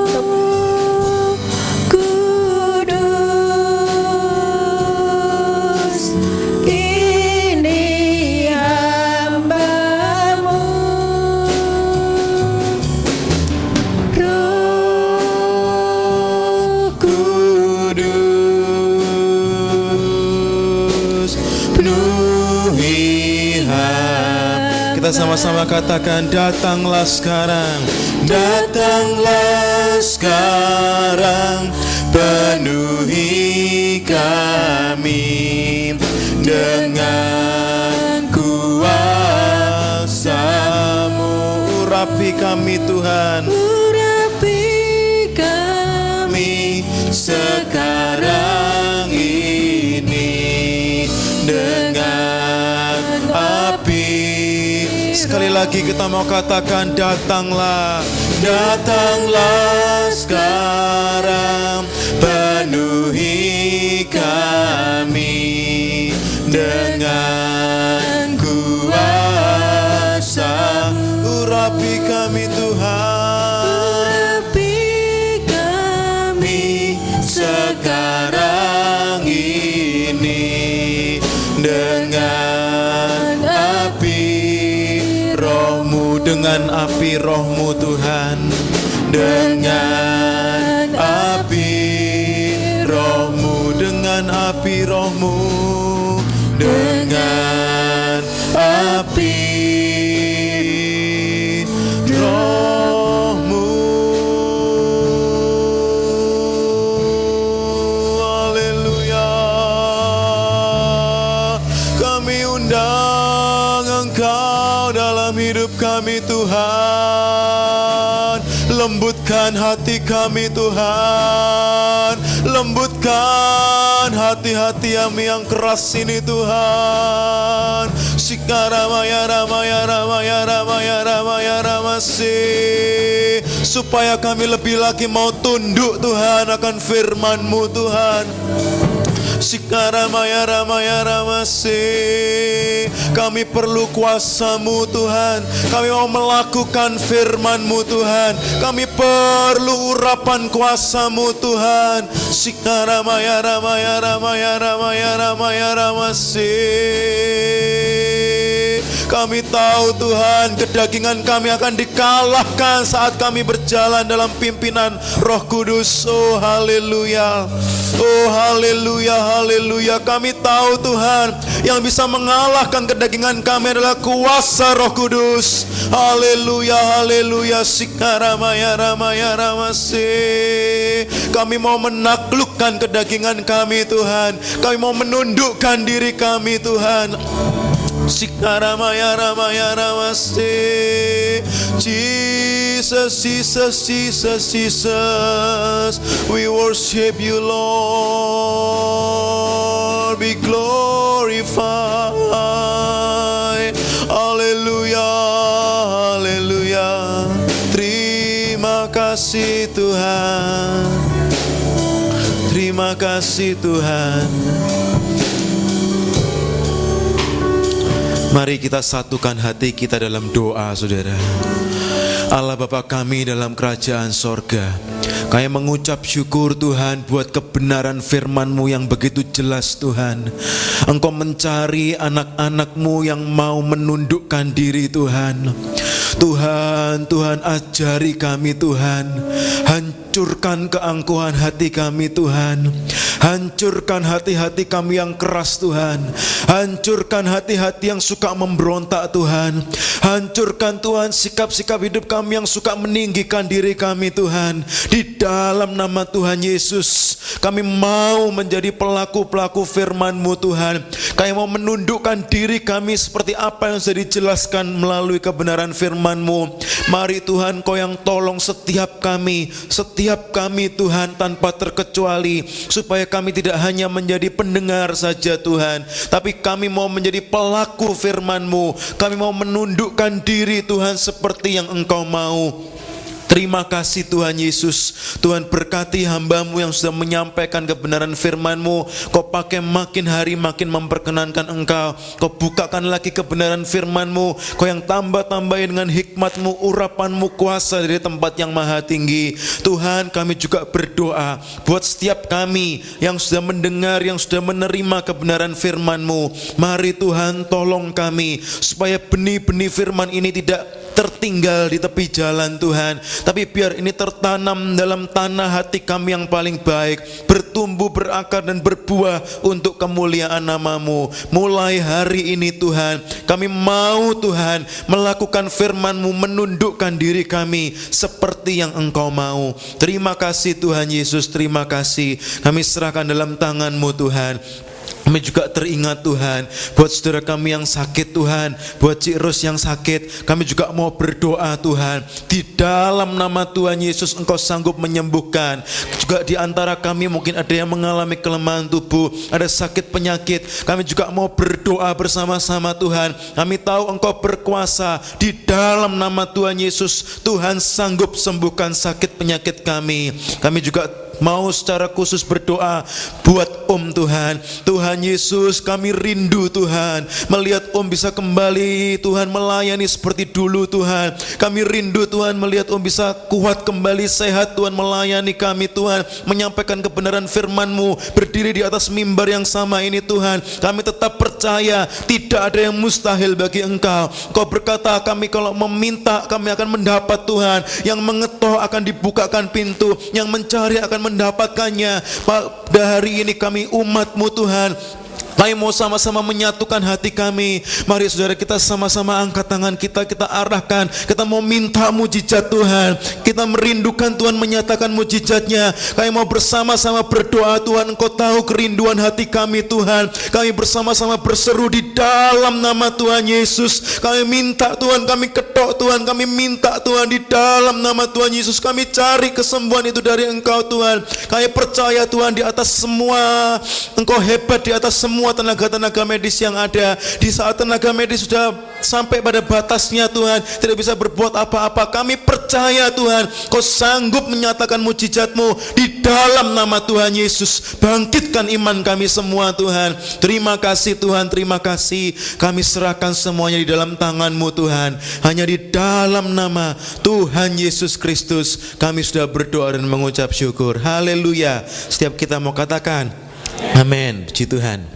untuk Kudus, ini hamba-Mu. Roh Kudus, penuhi hamba. Kita sama-sama katakan, datanglah sekarang, datanglah sekarang, penuhi kami dengan kuasa-Mu. Urapi kami Tuhan, urapi kami sekarang ini dengan api. Sekali lagi kita mau katakan, datanglah, datanglah sekarang, penuhi kami dengan kuasa. Urapi kami Tuhan, urapi kami sekarang ini dengan api Roh-Mu, dengan api Roh-Mu Tuhan, dengan api Roh-Mu, dengan api Roh-Mu, dengan api Roh-Mu. Haleluya. Kami undang Engkau dalam hidup kami Tuhan. Lembutkan hati kami Tuhan, lembutkan hati-hati yang keras ini Tuhan. Sikaramaya ramaya ramaya ramaya ramaya ramasi, supaya kami lebih lagi mau tunduk Tuhan akan firman-Mu Tuhan. Sikaramaya ramaya ramasi, kami perlu kuasa-Mu Tuhan. Kami mau melakukan firman-Mu Tuhan. Kami perlu urapan kuasa-Mu Tuhan. Sikaramaya ramaya ramaya ramaya ramaya ramasi. Kami tahu Tuhan, kedagingan kami akan dikalahkan saat kami berjalan dalam pimpinan Roh Kudus. Oh haleluya, oh haleluya, haleluya. Kami tahu Tuhan, yang bisa mengalahkan kedagingan kami adalah kuasa Roh Kudus. Haleluya, haleluya. Sikaramaya ramaya ramase. Kami mau menaklukkan kedagingan kami Tuhan. Kami mau menundukkan diri kami Tuhan. Sikaramaya ramaya ramase. Jesus, Jesus, Jesus, Jesus, we worship you Lord, be glorified. Haleluya, haleluya. Terima kasih Tuhan, terima kasih Tuhan. Mari kita satukan hati kita dalam doa, saudara. Allah Bapa kami dalam kerajaan sorga, kami mengucap syukur Tuhan buat kebenaran firman-Mu yang begitu jelas Tuhan. Engkau mencari anak-anak-Mu yang mau menundukkan diri Tuhan. Tuhan, Tuhan ajari kami Tuhan. Hancurkan keangkuhan hati kami Tuhan. Hancurkan hati-hati kami yang keras Tuhan. Hancurkan hati-hati yang suka memberontak Tuhan. Hancurkan Tuhan sikap-sikap hidup kami yang suka meninggikan diri kami Tuhan. Di dalam nama Tuhan Yesus, kami mau menjadi pelaku-pelaku firman-Mu Tuhan. Kami mau menundukkan diri kami seperti apa yang sudah dijelaskan melalui kebenaran firman-Mu. Mari Tuhan, Kau yang tolong setiap kami Tuhan tanpa terkecuali, supaya kami tidak hanya menjadi pendengar saja Tuhan, tapi kami mau menjadi pelaku firman-Mu. Kami mau menundukkan diri Tuhan seperti yang Engkau mau. Terima kasih Tuhan Yesus. Tuhan berkati hamba-Mu yang sudah menyampaikan kebenaran firman-Mu. Kau pakai makin hari makin memperkenankan Engkau. Kau bukakan lagi kebenaran firman-Mu. Kau yang tambah-tambahin dengan hikmat-Mu, urapan-Mu, kuasa dari tempat yang maha tinggi. Tuhan, kami juga berdoa buat setiap kami yang sudah mendengar, yang sudah menerima kebenaran firman-Mu. Mari Tuhan tolong kami supaya benih-benih firman ini tidak tertinggal di tepi jalan Tuhan, tapi biar ini tertanam dalam tanah hati kami yang paling baik, bertumbuh, berakar dan berbuah untuk kemuliaan nama-Mu. Mulai hari ini Tuhan, kami mau Tuhan melakukan firman-Mu, menundukkan diri kami seperti yang Engkau mau. Terima kasih Tuhan Yesus, terima kasih. Kami serahkan dalam tangan-Mu Tuhan. Kami juga teringat Tuhan buat saudara kami yang sakit Tuhan, buat Cik Ros yang sakit, kami juga mau berdoa Tuhan. Di dalam nama Tuhan Yesus Engkau sanggup menyembuhkan. Juga di antara kami mungkin ada yang mengalami kelemahan tubuh, ada sakit penyakit, kami juga mau berdoa bersama-sama Tuhan. Kami tahu Engkau berkuasa. Di dalam nama Tuhan Yesus, Tuhan sanggup sembuhkan sakit penyakit kami. Kami juga mau secara khusus berdoa buat Tuhan. Tuhan Yesus, kami rindu Tuhan melihat bisa kembali Tuhan melayani seperti dulu Tuhan. Kami rindu Tuhan melihat bisa kuat kembali, sehat Tuhan, melayani kami Tuhan, menyampaikan kebenaran firman-Mu, berdiri di atas mimbar yang sama ini Tuhan. Kami tetap percaya tidak ada yang mustahil bagi Engkau. Engkau berkata kami kalau meminta kami akan mendapat Tuhan. Yang mengetuk akan dibukakan pintu, yang mencari akan mendapatkannya. Pada hari ini kami umat-Mu Tuhan, kami mau sama-sama menyatukan hati kami. Mari saudara, kita sama-sama angkat tangan kita, kita arahkan. Kita mau minta mujizat Tuhan. Kita merindukan Tuhan menyatakan mujizatnya. Kami mau bersama-sama berdoa Tuhan. Engkau tahu kerinduan hati kami Tuhan. Kami bersama-sama berseru di dalam nama Tuhan Yesus. Kami minta Tuhan, kami ketok Tuhan, kami minta Tuhan di dalam nama Tuhan Yesus. Kami cari kesembuhan itu dari Engkau Tuhan. Kami percaya Tuhan di atas semua, Engkau hebat di atas semua tenaga-tenaga medis yang ada. Di saat tenaga medis sudah sampai pada batasnya Tuhan, tidak bisa berbuat apa-apa, kami percaya Tuhan Kau sanggup menyatakan mujizat-Mu di dalam nama Tuhan Yesus. Bangkitkan iman kami semua Tuhan. Terima kasih Tuhan, terima kasih. Kami serahkan semuanya di dalam tangan-Mu Tuhan. Hanya di dalam nama Tuhan Yesus Kristus kami sudah berdoa dan mengucap syukur. Haleluya. Setiap kita mau katakan amin. Puji Tuhan.